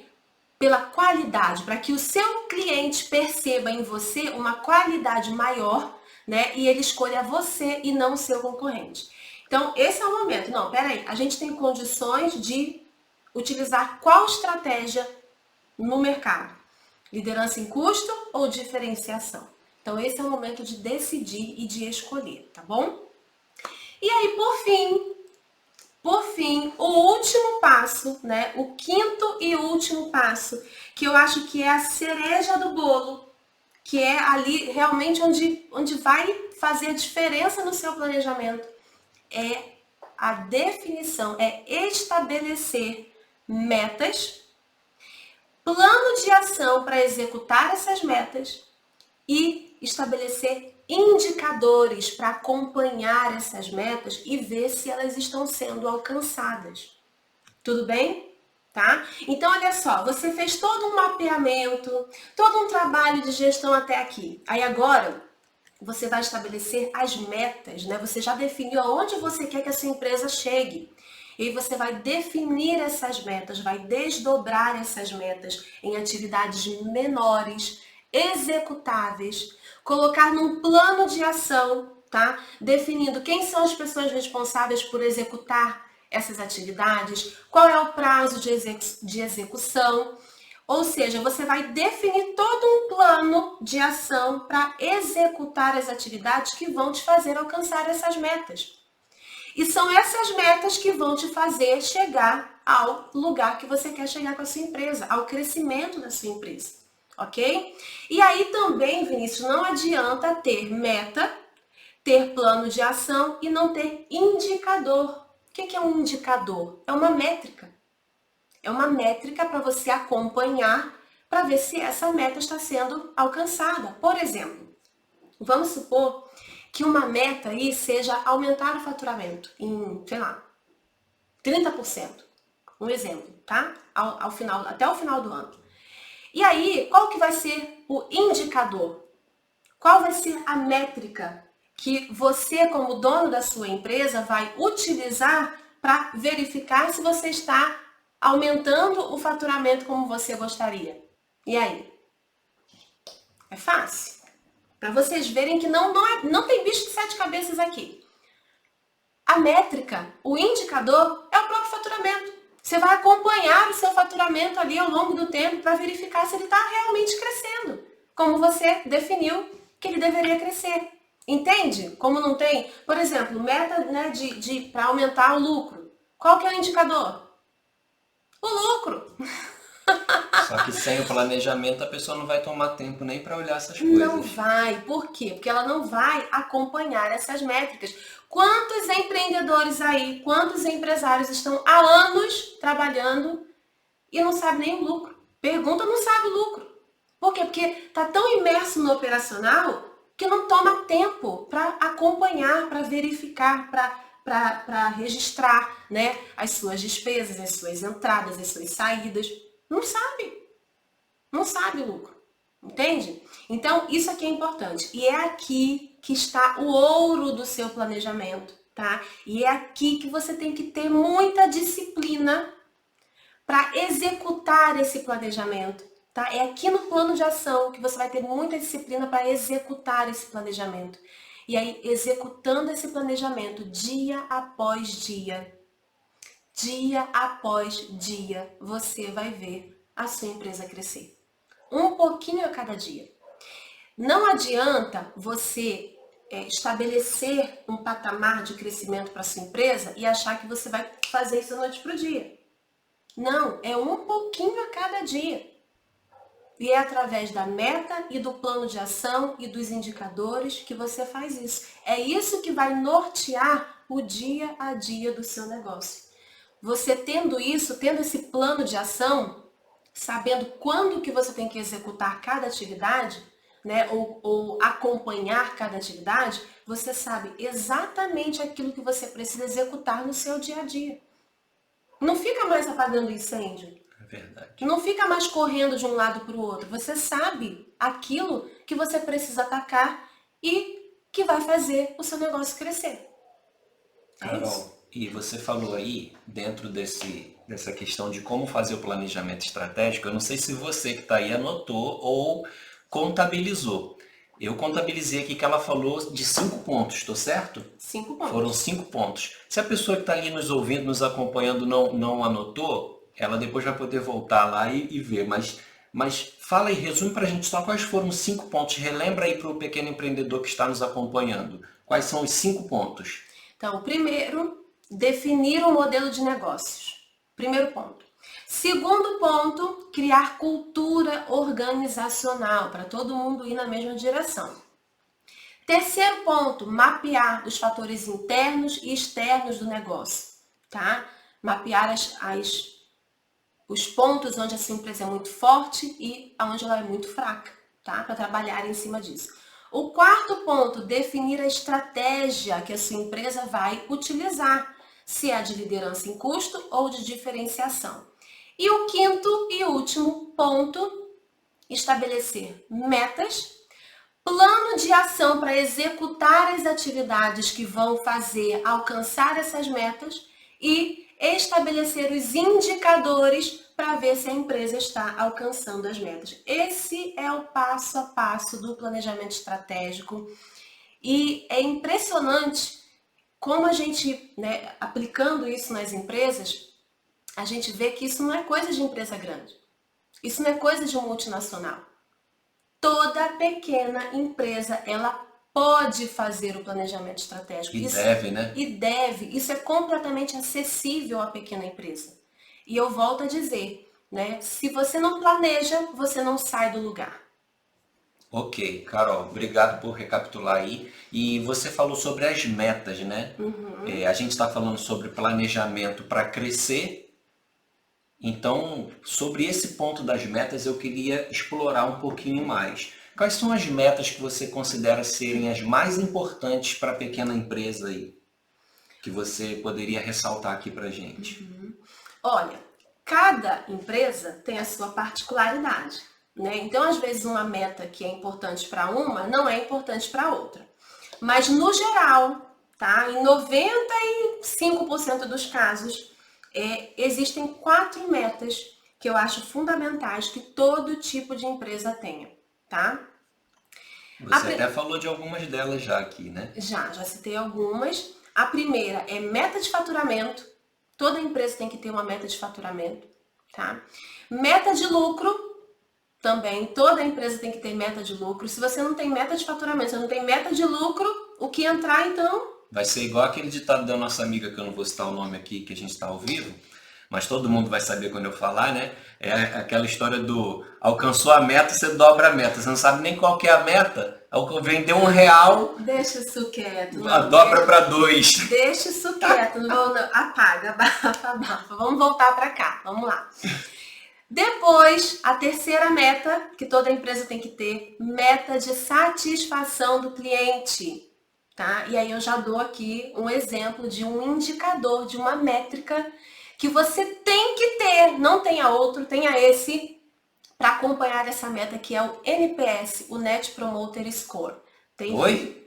pela qualidade, para que o seu cliente perceba em você uma qualidade maior, né, e ele escolha você e não o seu concorrente. Então, esse é o momento. Não, peraí, a gente tem condições de utilizar qual estratégia no mercado? Liderança em custo ou diferenciação? Então, esse é o momento de decidir e de escolher, tá bom? E aí, por fim, o último passo, né? O quinto e último passo, que eu acho que é a cereja do bolo, que é ali realmente onde vai fazer a diferença no seu planejamento, é a definição, é estabelecer metas, plano de ação para executar essas metas e estabelecer indicadores para acompanhar essas metas e ver se elas estão sendo alcançadas. Tudo bem? Tá? Então, olha só, você fez todo um mapeamento, todo um trabalho de gestão até aqui. Aí agora, você vai estabelecer as metas, né? Você já definiu aonde você quer que a sua empresa chegue. E aí você vai definir essas metas, vai desdobrar essas metas em atividades menores, executáveis, colocar num plano de ação, tá? Definindo quem são as pessoas responsáveis por executar essas atividades, qual é o prazo de execução. Ou seja, você vai definir todo um plano de ação para executar as atividades que vão te fazer alcançar essas metas. E são essas metas que vão te fazer chegar ao lugar que você quer chegar com a sua empresa, ao crescimento da sua empresa, ok? E aí também, Vinícius, não adianta ter meta, ter plano de ação e não ter indicador. O que é um indicador? É uma métrica. É uma métrica para você acompanhar, para ver se essa meta está sendo alcançada. Por exemplo, vamos supor que uma meta aí seja aumentar o faturamento em, sei lá, 30%. Um exemplo, tá? Até o final do ano. E aí, qual que vai ser o indicador? Qual vai ser a métrica que você, como dono da sua empresa, vai utilizar para verificar se você está aumentando o faturamento como você gostaria? E aí? É fácil. Para vocês verem que não tem bicho de 7 cabeças aqui. A métrica, o indicador, é o próprio faturamento. Você vai acompanhar o seu faturamento ali ao longo do tempo para verificar se ele está realmente crescendo, como você definiu que ele deveria crescer. Entende? Como não tem, por exemplo, meta, né, para aumentar o lucro. Qual que é o indicador? O lucro. Só que sem o planejamento a pessoa não vai tomar tempo nem para olhar essas coisas. Não vai. Por quê? Porque ela não vai acompanhar essas métricas. Quantos empreendedores aí, quantos empresários estão há anos trabalhando e não sabem nem o lucro? Pergunta, não sabe o lucro. Por quê? Porque está tão imerso no operacional que não toma tempo para acompanhar, para verificar, para registrar, né, as suas despesas, as suas entradas, as suas saídas. Não sabe. Não sabe o lucro. Entende? Então, isso aqui é importante. E é aqui que está o ouro do seu planejamento, tá? E é aqui que você tem que ter muita disciplina para executar esse planejamento, tá? É aqui no plano de ação que você vai ter muita disciplina para executar esse planejamento. E aí, executando esse planejamento dia após dia, você vai ver a sua empresa crescer. Um pouquinho a cada dia. Não adianta você estabelecer um patamar de crescimento para sua empresa e achar que você vai fazer isso da noite para o dia. Não, é um pouquinho a cada dia. E é através da meta e do plano de ação e dos indicadores que você faz isso. É isso que vai nortear o dia a dia do seu negócio. Você tendo isso, tendo esse plano de ação, sabendo quando que você tem que executar cada atividade, né, ou acompanhar cada atividade, você sabe exatamente aquilo que você precisa executar no seu dia a dia. Não fica mais apagando incêndio. É verdade. Não fica mais correndo de um lado para o outro. Você sabe aquilo que você precisa atacar e que vai fazer o seu negócio crescer. Carol, e você falou aí, dentro dessa questão de como fazer o planejamento estratégico, eu não sei se você que está aí anotou ou contabilizou. Eu contabilizei aqui que ela falou de 5 pontos, estou certo? 5 pontos. Foram 5 pontos. Se a pessoa que está ali nos ouvindo, nos acompanhando, não anotou, ela depois vai poder voltar lá e ver. Mas fala aí, resume para a gente só quais foram os 5 pontos. Relembra aí para o pequeno empreendedor que está nos acompanhando. Quais são os 5 pontos? Então, primeiro, definir um modelo de negócios. Primeiro ponto. Segundo ponto, criar cultura organizacional para todo mundo ir na mesma direção. Terceiro ponto, mapear os fatores internos e externos do negócio, tá? Mapear os pontos onde a sua empresa é muito forte e onde ela é muito fraca, tá? Para trabalhar em cima disso. O quarto ponto, definir a estratégia que a sua empresa vai utilizar, se é de liderança em custo ou de diferenciação. E o quinto e último ponto, estabelecer metas, plano de ação para executar as atividades que vão fazer alcançar essas metas e estabelecer os indicadores para ver se a empresa está alcançando as metas. Esse é o passo a passo do planejamento estratégico e é impressionante como a gente, né, aplicando isso nas empresas, a gente vê que isso não é coisa de empresa grande. Isso não é coisa de multinacional. Toda pequena empresa, ela pode fazer o planejamento estratégico. E deve, né? E deve. Isso é completamente acessível à pequena empresa. E eu volto a dizer, né? Se você não planeja, você não sai do lugar. Ok, Carol, obrigado por recapitular aí. E você falou sobre as metas, né? A gente está falando sobre planejamento para crescer. Então, sobre esse ponto das metas, eu queria explorar um pouquinho mais. Quais são as metas que você considera serem as mais importantes para a pequena empresa aí? Que você poderia ressaltar aqui para a gente? Olha, cada empresa tem a sua particularidade, né? Então, às vezes, uma meta que é importante para uma não é importante para outra. Mas, no geral, tá? Em 95% dos casos, existem 4 metas que eu acho fundamentais que todo tipo de empresa tenha, tá? Você até falou de algumas delas já aqui, né? Já citei algumas. A primeira é meta de faturamento. Toda empresa tem que ter uma meta de faturamento, tá? Meta de lucro, também. Toda empresa tem que ter meta de lucro. Se você não tem meta de faturamento, você não tem meta de lucro, o que entrar, então... Vai ser igual aquele ditado da nossa amiga, que eu não vou citar o nome aqui, que a gente está ao vivo, mas todo mundo vai saber quando eu falar, né? É aquela história do alcançou a meta, você dobra a meta. Você não sabe nem qual que é a meta. Vendeu R$1. Deixa isso quieto. Dobra para 2. Deixa isso quieto. Não, apaga, abafa. Vamos voltar para cá. Vamos lá. Depois, a terceira meta que toda empresa tem que ter, meta de satisfação do cliente. Tá? E aí eu já dou aqui um exemplo de um indicador, de uma métrica que você tem que ter, não tenha outro, tenha esse, para acompanhar essa meta, que é o NPS, o Net Promoter Score. Oi?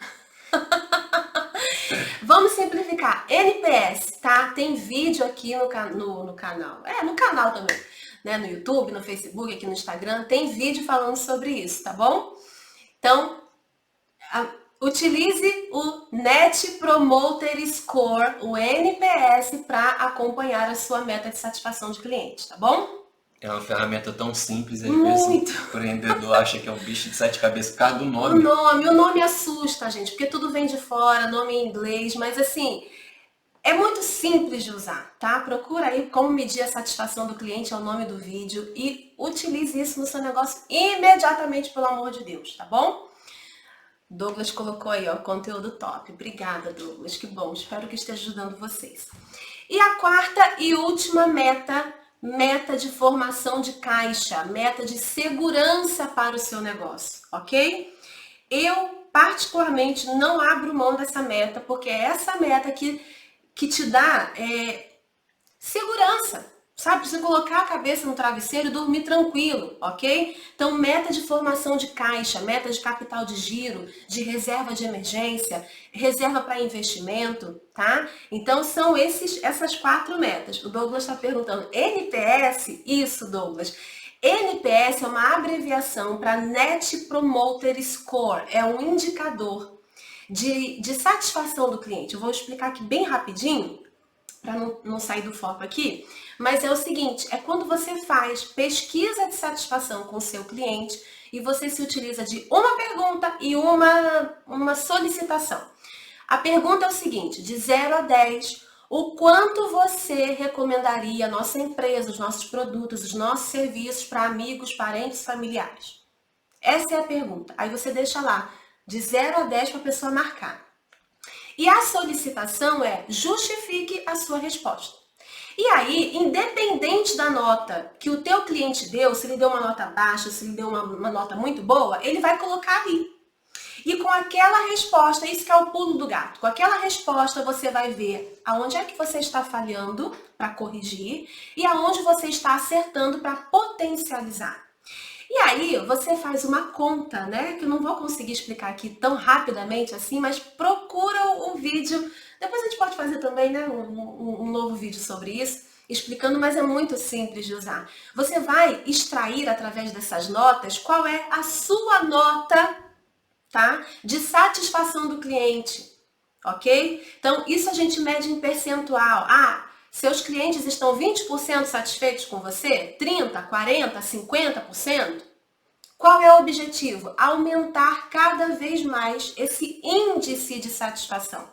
Vamos simplificar. NPS, tá? Tem vídeo aqui no canal. No canal também. Né? No YouTube, no Facebook, aqui no Instagram. Tem vídeo falando sobre isso, tá bom? Então, utilize o Net Promoter Score, o NPS, para acompanhar a sua meta de satisfação de cliente, tá bom? É uma ferramenta tão simples, às vezes o empreendedor acha que é um bicho de 7 cabeças por causa do nome. O nome assusta, gente, porque tudo vem de fora, nome em inglês, mas assim, é muito simples de usar, tá? Procura aí como medir a satisfação do cliente, é o nome do vídeo, e utilize isso no seu negócio imediatamente, pelo amor de Deus, tá bom? Douglas colocou aí, ó, conteúdo top. Obrigada, Douglas, que bom, espero que esteja ajudando vocês. E a quarta e última meta de formação de caixa, meta de segurança para o seu negócio, ok? Eu, particularmente, não abro mão dessa meta, porque é essa meta que te dá segurança, sabe? Você colocar a cabeça no travesseiro e dormir tranquilo, ok? Então, meta de formação de caixa, meta de capital de giro, de reserva de emergência, reserva para investimento, tá? Então, são essas 4 metas. O Douglas está perguntando, NPS? Isso, Douglas. NPS é uma abreviação para Net Promoter Score, é um indicador de satisfação do cliente. Eu vou explicar aqui bem rapidinho, para não sair do foco aqui, mas é o seguinte, é quando você faz pesquisa de satisfação com o seu cliente e você se utiliza de uma pergunta e uma solicitação. A pergunta é o seguinte, de 0 a 10, o quanto você recomendaria a nossa empresa, os nossos produtos, os nossos serviços para amigos, parentes, familiares? Essa é a pergunta. Aí você deixa lá, de 0 a 10 para a pessoa marcar. E a solicitação é justifique a sua resposta. E aí, independente da nota que o teu cliente deu, se ele deu uma nota baixa, se ele deu uma nota muito boa, ele vai colocar ali. E com aquela resposta, isso que é o pulo do gato, com aquela resposta você vai ver aonde é que você está falhando para corrigir e aonde você está acertando para potencializar. E aí, você faz uma conta, né? Que eu não vou conseguir explicar aqui tão rapidamente assim, mas procura o vídeo. Depois a gente pode fazer também, né? Um novo vídeo sobre isso, explicando, mas é muito simples de usar. Você vai extrair, através dessas notas, qual é a sua nota, tá? De satisfação do cliente, ok? Então, isso a gente mede em percentual. Seus clientes estão 20% satisfeitos com você? 30%, 40%, 50%? Qual é o objetivo? Aumentar cada vez mais esse índice de satisfação,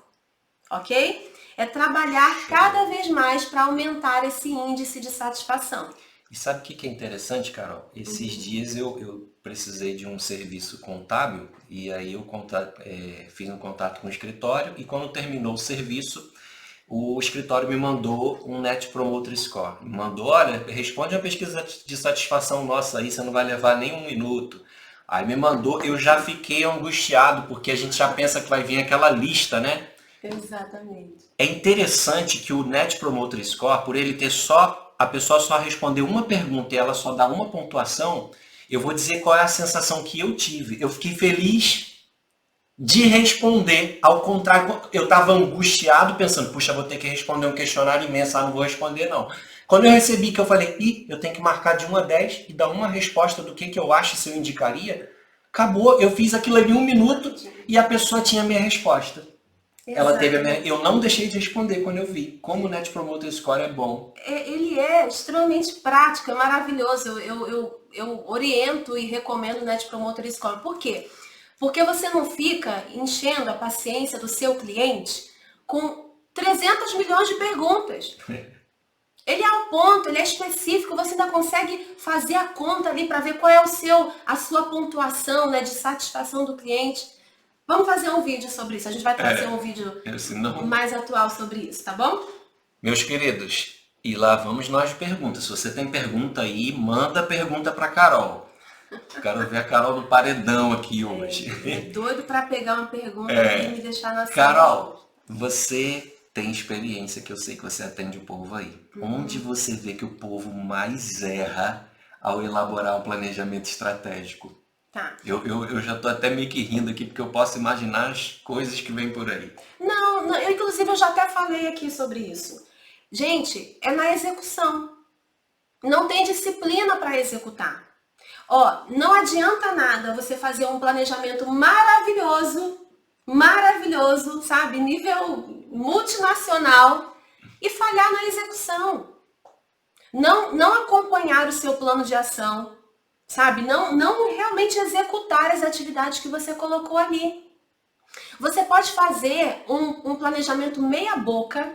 ok? É trabalhar cada vez mais para aumentar esse índice de satisfação. E sabe o que é interessante, Carol? Esses dias eu precisei de um serviço contábil e aí eu fiz um contato com o escritório e quando terminou o serviço, o escritório me mandou um Net Promoter Score. Me mandou, olha, responde a pesquisa de satisfação nossa aí, você não vai levar nem um minuto. Aí me mandou, eu já fiquei angustiado, porque a gente já pensa que vai vir aquela lista, né? Exatamente. É interessante que o Net Promoter Score, por ele ter a pessoa só responder uma pergunta e ela só dá uma pontuação, eu vou dizer qual é a sensação que eu tive. Eu fiquei feliz de responder, ao contrário, eu estava angustiado pensando, puxa, vou ter que responder um questionário imenso, não vou responder não. Quando eu recebi que eu falei, eu tenho que marcar de 1 a 10 e dar uma resposta do que eu acho se eu indicaria, acabou, eu fiz aquilo ali em 1 minuto e a pessoa tinha a minha resposta. Ela teve eu não deixei de responder quando eu vi. Como o Net Promoter Score é bom. Ele é extremamente prático, é maravilhoso. Eu oriento e recomendo o Net Promoter Score. Por quê? Porque você não fica enchendo a paciência do seu cliente com 300 milhões de perguntas. Ele é ao ponto, ele é específico, você ainda consegue fazer a conta ali para ver qual é a sua pontuação, né, de satisfação do cliente. Vamos fazer um vídeo sobre isso. A gente vai trazer um vídeo mais atual sobre isso, tá bom? Meus queridos, e lá vamos nós de perguntas. Se você tem pergunta aí, manda pergunta para Carol. Quero ver a Carol no paredão aqui hoje. É doido para pegar uma pergunta e me deixar na Carol, você tem experiência que eu sei que você atende o povo aí. Onde você vê que o povo mais erra ao elaborar um planejamento estratégico? Tá. Eu já tô até meio que rindo aqui, porque eu posso imaginar as coisas que vêm por aí. Não, inclusive eu já até falei aqui sobre isso. Gente, é na execução. Não tem disciplina para executar. Ó, não adianta nada você fazer um planejamento maravilhoso, sabe? Nível multinacional e falhar na execução. Não acompanhar o seu plano de ação. Sabe? Não realmente executar as atividades que você colocou ali. Você pode fazer um planejamento meia boca,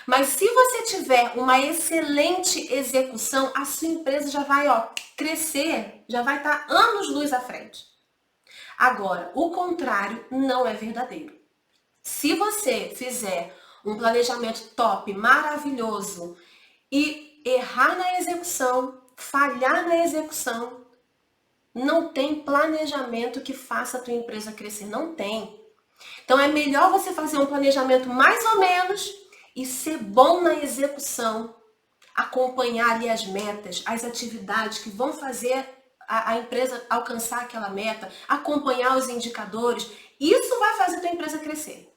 mas se você tiver uma excelente execução, a sua empresa já vai crescer, já vai estar anos-luz à frente. Agora, o contrário não é verdadeiro. Se você fizer um planejamento top, maravilhoso e errar na execução, falhar na execução, não tem planejamento que faça a tua empresa crescer, não tem. Então é melhor você fazer um planejamento mais ou menos e ser bom na execução, acompanhar ali as metas, as atividades que vão fazer a empresa alcançar aquela meta, acompanhar os indicadores, isso vai fazer a tua empresa crescer.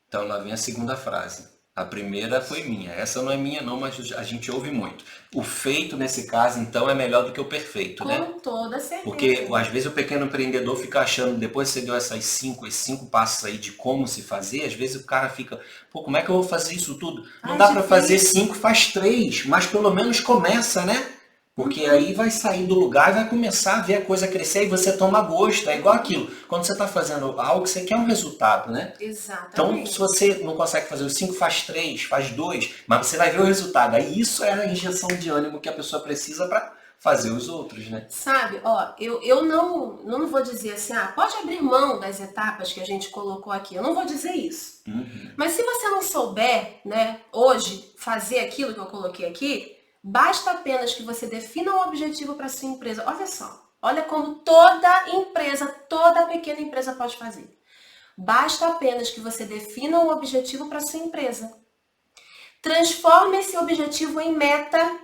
Então lá vem a segunda frase. A primeira foi minha. Essa não é minha não, mas a gente ouve muito. O feito, nesse caso, então, é melhor do que o perfeito, né? Com toda certeza. Porque, às vezes, o pequeno empreendedor fica achando, depois que você deu esses cinco passos aí de como se fazer, às vezes o cara fica, pô, como é que eu vou fazer isso tudo? Não dá para fazer 5, faz 3, mas pelo menos começa, né? Porque aí vai sair do lugar e vai começar a ver a coisa crescer e você toma gosto. É igual aquilo. Quando você está fazendo algo, você quer um resultado, né? Exatamente. Então, se você não consegue fazer os 5, faz 3, faz 2, mas você vai ver o resultado. Aí isso é a injeção de ânimo que a pessoa precisa para fazer os outros, né? Sabe, eu não vou dizer assim, pode abrir mão das etapas que a gente colocou aqui. Eu não vou dizer isso. Mas se você não souber, né, hoje, fazer aquilo que eu coloquei aqui, basta apenas que você defina um objetivo para sua empresa. Olha só, olha como toda empresa, toda pequena empresa pode fazer. Basta apenas que você defina um objetivo para sua empresa. Transforme esse objetivo em meta.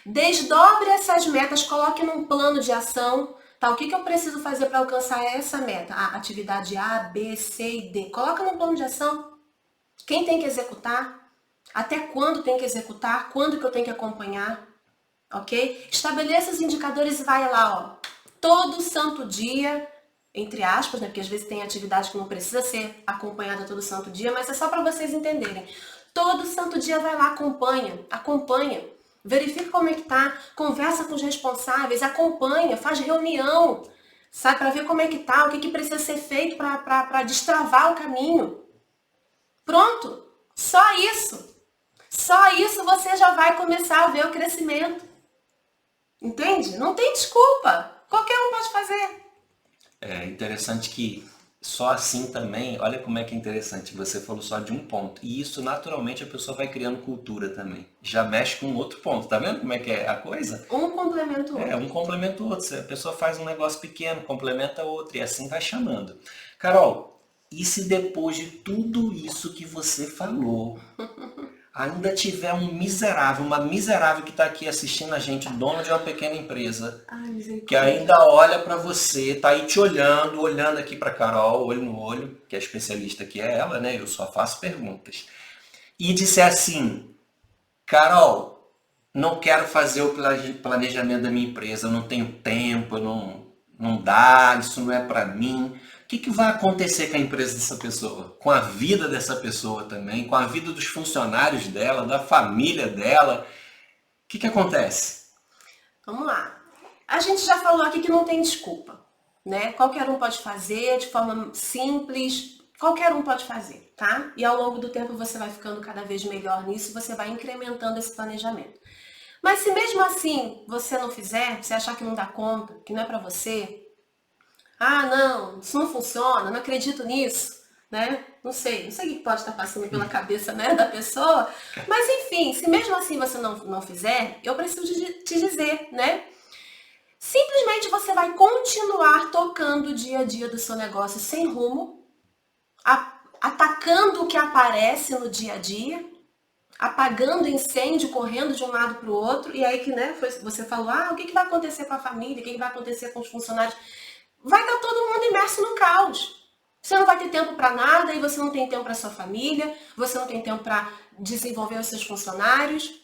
Desdobre essas metas, coloque num plano de ação. Tá, o que eu preciso fazer para alcançar essa meta? Atividade A, B, C e D. Coloca num plano de ação. Quem tem que executar? Até quando tem que executar? Quando que eu tenho que acompanhar? Ok? Estabeleça os indicadores e vai lá, todo santo dia, entre aspas, né? Porque às vezes tem atividade que não precisa ser acompanhada todo santo dia, mas é só para vocês entenderem. Todo santo dia vai lá, acompanha. verifica como é que tá, conversa com os responsáveis, acompanha, faz reunião, sabe, para ver como é que tá, o que que precisa ser feito para destravar o caminho. Pronto, só isso. Só isso você já vai começar a ver o crescimento. Entende? Não tem desculpa. Qualquer um pode fazer. É interessante que só assim também, olha como é que é interessante, você falou só de um ponto. E isso naturalmente a pessoa vai criando cultura também. Já mexe com outro ponto, tá vendo como é que é a coisa? Um complementa o É, outro. um complementa o outro. A pessoa faz um negócio pequeno, complementa o outro e assim vai chamando. Carol, e se depois de tudo isso que você falou, ainda tiver um miserável, uma miserável que está aqui assistindo a gente, dono de uma pequena empresa, Ai, que misericórdia. ainda olha para você, tá aí te olhando, olhando aqui para Carol, olho no olho, que é especialista que é ela, né? Eu só faço perguntas. E disser assim, Carol, não quero fazer o planejamento da minha empresa, eu não tenho tempo, não dá, isso não é para mim. O que vai acontecer com a empresa dessa pessoa? Com a vida dessa pessoa também, com a vida dos funcionários dela, da família dela. O que acontece? Vamos lá. A gente já falou aqui que não tem desculpa, né? Qualquer um pode fazer de forma simples, qualquer um pode fazer, tá? E ao longo do tempo você vai ficando cada vez melhor nisso, você vai incrementando esse planejamento. Mas se mesmo assim você não fizer, você achar que não dá conta, que não é pra você, ah, não, isso não funciona, não acredito nisso, né? Não sei o que pode estar passando pela cabeça, né, da pessoa, mas enfim, se mesmo assim você não fizer, eu preciso te dizer, né? Simplesmente você vai continuar tocando o dia a dia do seu negócio sem rumo, atacando o que aparece no dia a dia, apagando incêndio, correndo de um lado para o outro, e aí que, né, você falou, o que vai acontecer com a família, o que vai acontecer com os funcionários? Vai estar todo mundo imerso no caos. Você não vai ter tempo para nada, e você não tem tempo para sua família, você não tem tempo para desenvolver os seus funcionários,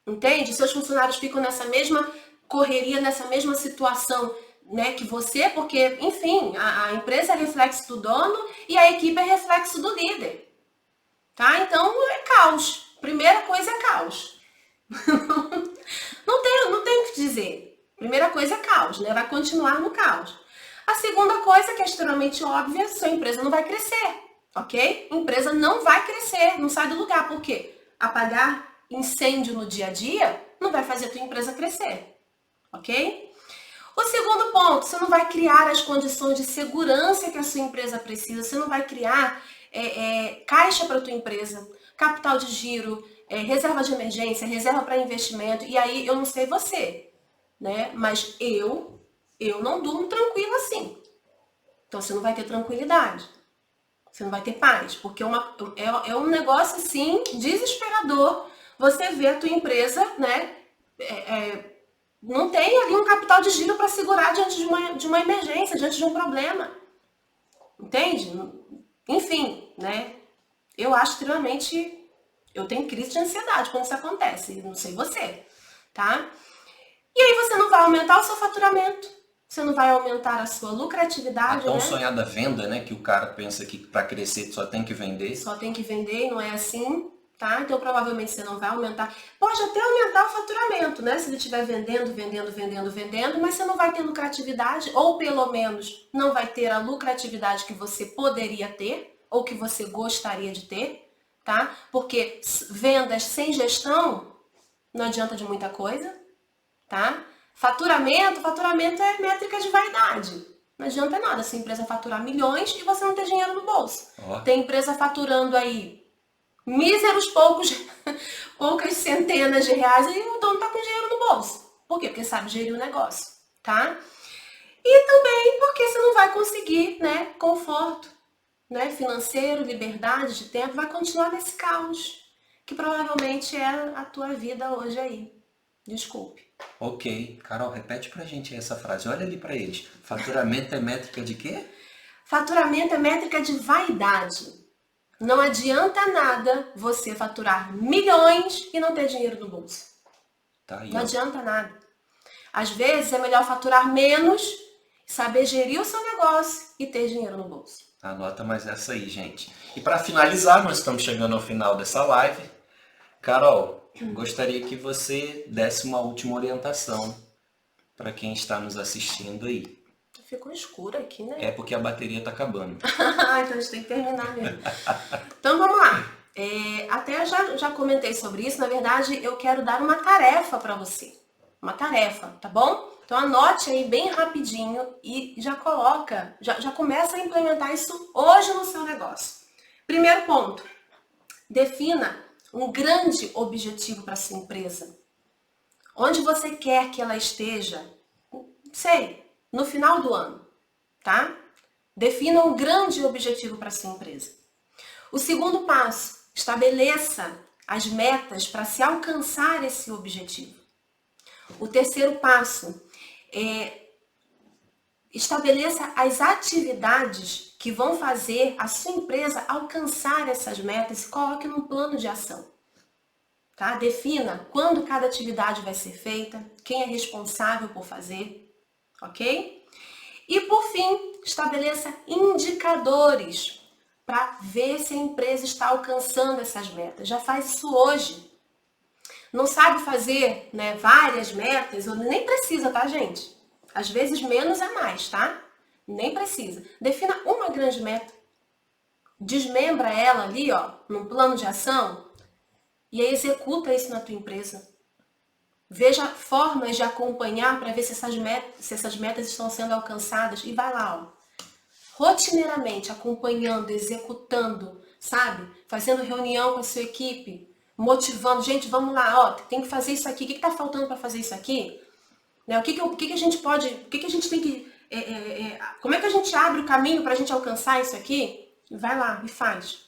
entende? Seus funcionários ficam nessa mesma correria, nessa mesma situação, né, que você, porque, enfim, a empresa é reflexo do dono e a equipe é reflexo do líder, tá? Então, é caos. Primeira coisa é caos. Não tem o que dizer. Primeira coisa é caos, né? Vai continuar no caos. A segunda coisa, que é extremamente óbvia, sua empresa não vai crescer, ok? A empresa não vai crescer, não sai do lugar. Por quê? Apagar incêndio no dia a dia não vai fazer a tua empresa crescer, ok? O segundo ponto, você não vai criar as condições de segurança que a sua empresa precisa, você não vai criar caixa para a tua empresa, capital de giro, reserva de emergência, reserva para investimento, e aí eu não sei você, né? Mas eu não durmo tranquila assim. Então você não vai ter tranquilidade. Você não vai ter paz. Porque é um negócio assim, desesperador. Você vê a tua empresa, né? Não tem ali um capital de giro para segurar diante de uma emergência, diante de um problema. Entende? Enfim, né? Eu acho extremamente... Eu tenho crise de ansiedade quando isso acontece. Não sei você, tá? E aí você não vai aumentar o seu faturamento. Você não vai aumentar a sua lucratividade, A tão né? sonhada venda, né? Que o cara pensa que para crescer só tem que vender. Só tem que vender e não é assim, tá? Então provavelmente você não vai aumentar. Pode até aumentar o faturamento, né? Se ele estiver vendendo, mas você não vai ter lucratividade, ou pelo menos não vai ter a lucratividade que você poderia ter, ou que você gostaria de ter, tá? Porque vendas sem gestão não adianta de muita coisa, tá? Faturamento é métrica de vaidade. Não adianta nada se a empresa faturar milhões e você não ter dinheiro no bolso. Tem empresa faturando aí míseros poucas centenas de reais e o dono tá com dinheiro no bolso. Por quê? Porque sabe gerir o negócio, tá? E também porque você não vai conseguir, né, conforto, né, financeiro, liberdade de tempo, vai continuar nesse caos, que provavelmente é a tua vida hoje aí. Desculpe. Ok. Carol, repete pra gente essa frase. Olha ali pra eles. Faturamento é métrica de quê? Faturamento é métrica de vaidade. Não adianta nada você faturar milhões e não ter dinheiro no bolso. Tá aí, não adianta nada. Às vezes é melhor faturar menos, saber gerir o seu negócio e ter dinheiro no bolso. Anota mais essa aí, gente. E para finalizar, nós estamos chegando ao final dessa live. Carol, gostaria que você desse uma última orientação para quem está nos assistindo aí. Ficou escuro aqui, né? É porque a bateria está acabando. Então a gente tem que terminar mesmo. Então vamos lá. Até já comentei sobre isso. Na verdade, eu quero dar uma tarefa para você. Uma tarefa, tá bom? Então anote aí bem rapidinho e já coloca, já começa a implementar isso hoje no seu negócio. Primeiro ponto, defina um grande objetivo para sua empresa. Onde você quer que ela esteja, no final do ano, tá? Defina um grande objetivo para sua empresa. O segundo passo, estabeleça as metas para se alcançar esse objetivo. O terceiro passo, estabeleça as atividades que vão fazer a sua empresa alcançar essas metas e coloque num plano de ação. Tá? Defina quando cada atividade vai ser feita, quem é responsável por fazer, ok? E por fim, estabeleça indicadores para ver se a empresa está alcançando essas metas. Já faz isso hoje. Não sabe fazer, né, várias metas, ou nem precisa, tá, gente? Às vezes menos é mais, tá? Nem precisa. Defina uma grande meta. Desmembra ela ali, ó, num plano de ação e aí executa isso na tua empresa. Veja formas de acompanhar para ver se essas metas estão sendo alcançadas e vai lá, ó. Rotineiramente acompanhando, executando, sabe? Fazendo reunião com a sua equipe, motivando, gente, vamos lá, ó, tem que fazer isso aqui, o que está faltando para fazer isso aqui? Né? O que a gente pode, o que a gente tem que, como é que a gente abre o caminho para a gente alcançar isso aqui? Vai lá e faz.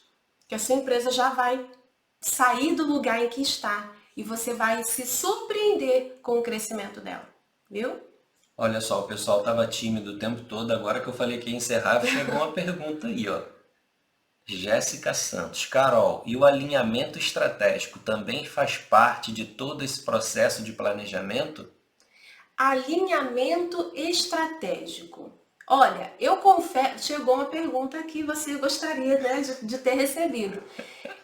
Que a sua empresa já vai sair do lugar em que está e você vai se surpreender com o crescimento dela, viu? Olha só, o pessoal estava tímido o tempo todo, agora que eu falei que ia encerrar, chegou uma pergunta aí, ó. Jéssica Santos, Carol, e o alinhamento estratégico também faz parte de todo esse processo de planejamento? Alinhamento estratégico. Olha, eu confesso, chegou uma pergunta que você gostaria, né, de ter recebido.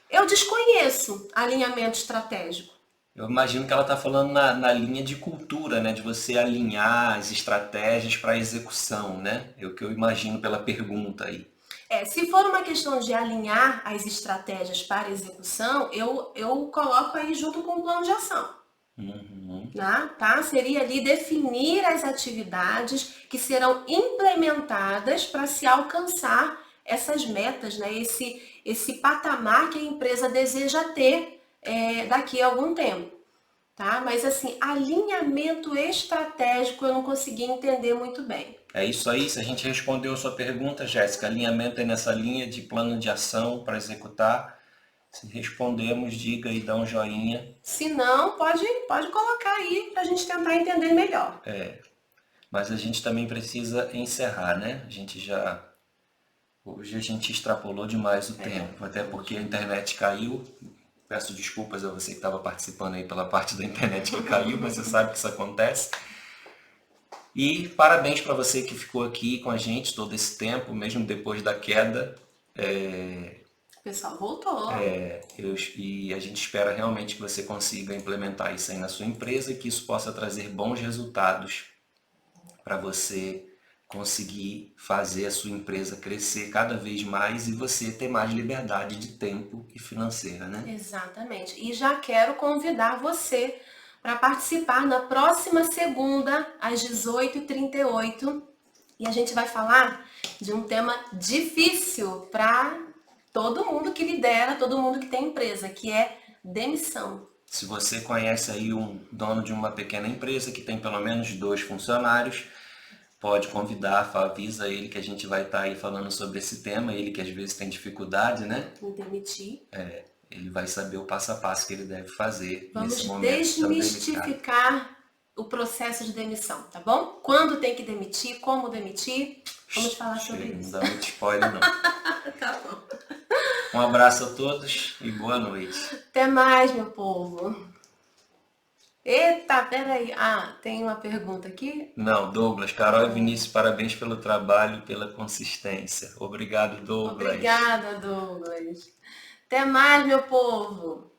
Eu desconheço alinhamento estratégico. Eu imagino que ela está falando na linha de cultura, né? De você alinhar as estratégias para a execução, né? É o que eu imagino pela pergunta aí. Se for uma questão de alinhar as estratégias para a execução, eu coloco aí junto com o plano de ação. Uhum. Tá? Seria ali definir as atividades que serão implementadas para se alcançar essas metas, né? Esse patamar que a empresa deseja ter daqui a algum tempo, tá? Mas assim, alinhamento estratégico eu não consegui entender muito bem. É isso aí, se a gente respondeu a sua pergunta, Jéssica, alinhamento é nessa linha de plano de ação para executar. Se respondemos, diga e dá um joinha. Se não, pode colocar aí para a gente tentar entender melhor. Mas a gente também precisa encerrar, né? Hoje a gente extrapolou demais o tempo, até porque a internet caiu. Peço desculpas a você que estava participando aí pela parte da internet que caiu, mas você sabe que isso acontece. E parabéns para você que ficou aqui com a gente todo esse tempo, mesmo depois da queda. O pessoal voltou. E a gente espera realmente que você consiga implementar isso aí na sua empresa e que isso possa trazer bons resultados para você conseguir fazer a sua empresa crescer cada vez mais e você ter mais liberdade de tempo e financeira, né? Exatamente. E já quero convidar você para participar na próxima segunda, às 18h38. E a gente vai falar de um tema difícil para todo mundo que lidera, todo mundo que tem empresa, que é demissão. Se você conhece aí um dono de uma pequena empresa que tem pelo menos 2 funcionários, pode convidar, avisa ele que a gente vai estar aí falando sobre esse tema, ele que às vezes tem dificuldade, né? Em demitir. Ele vai saber o passo a passo que ele deve fazer Vamos nesse momento. desmistificar o processo de demissão, tá bom? Quando tem que demitir, como demitir, vamos falar sobre isso. Não dá muito spoiler não. Tá bom. Um abraço a todos e boa noite. Até mais, meu povo. Eita, peraí. Tem uma pergunta aqui? Não, Douglas, Carol e Vinícius, parabéns pelo trabalho e pela consistência. Obrigado, Douglas. Obrigada, Douglas. Até mais, meu povo.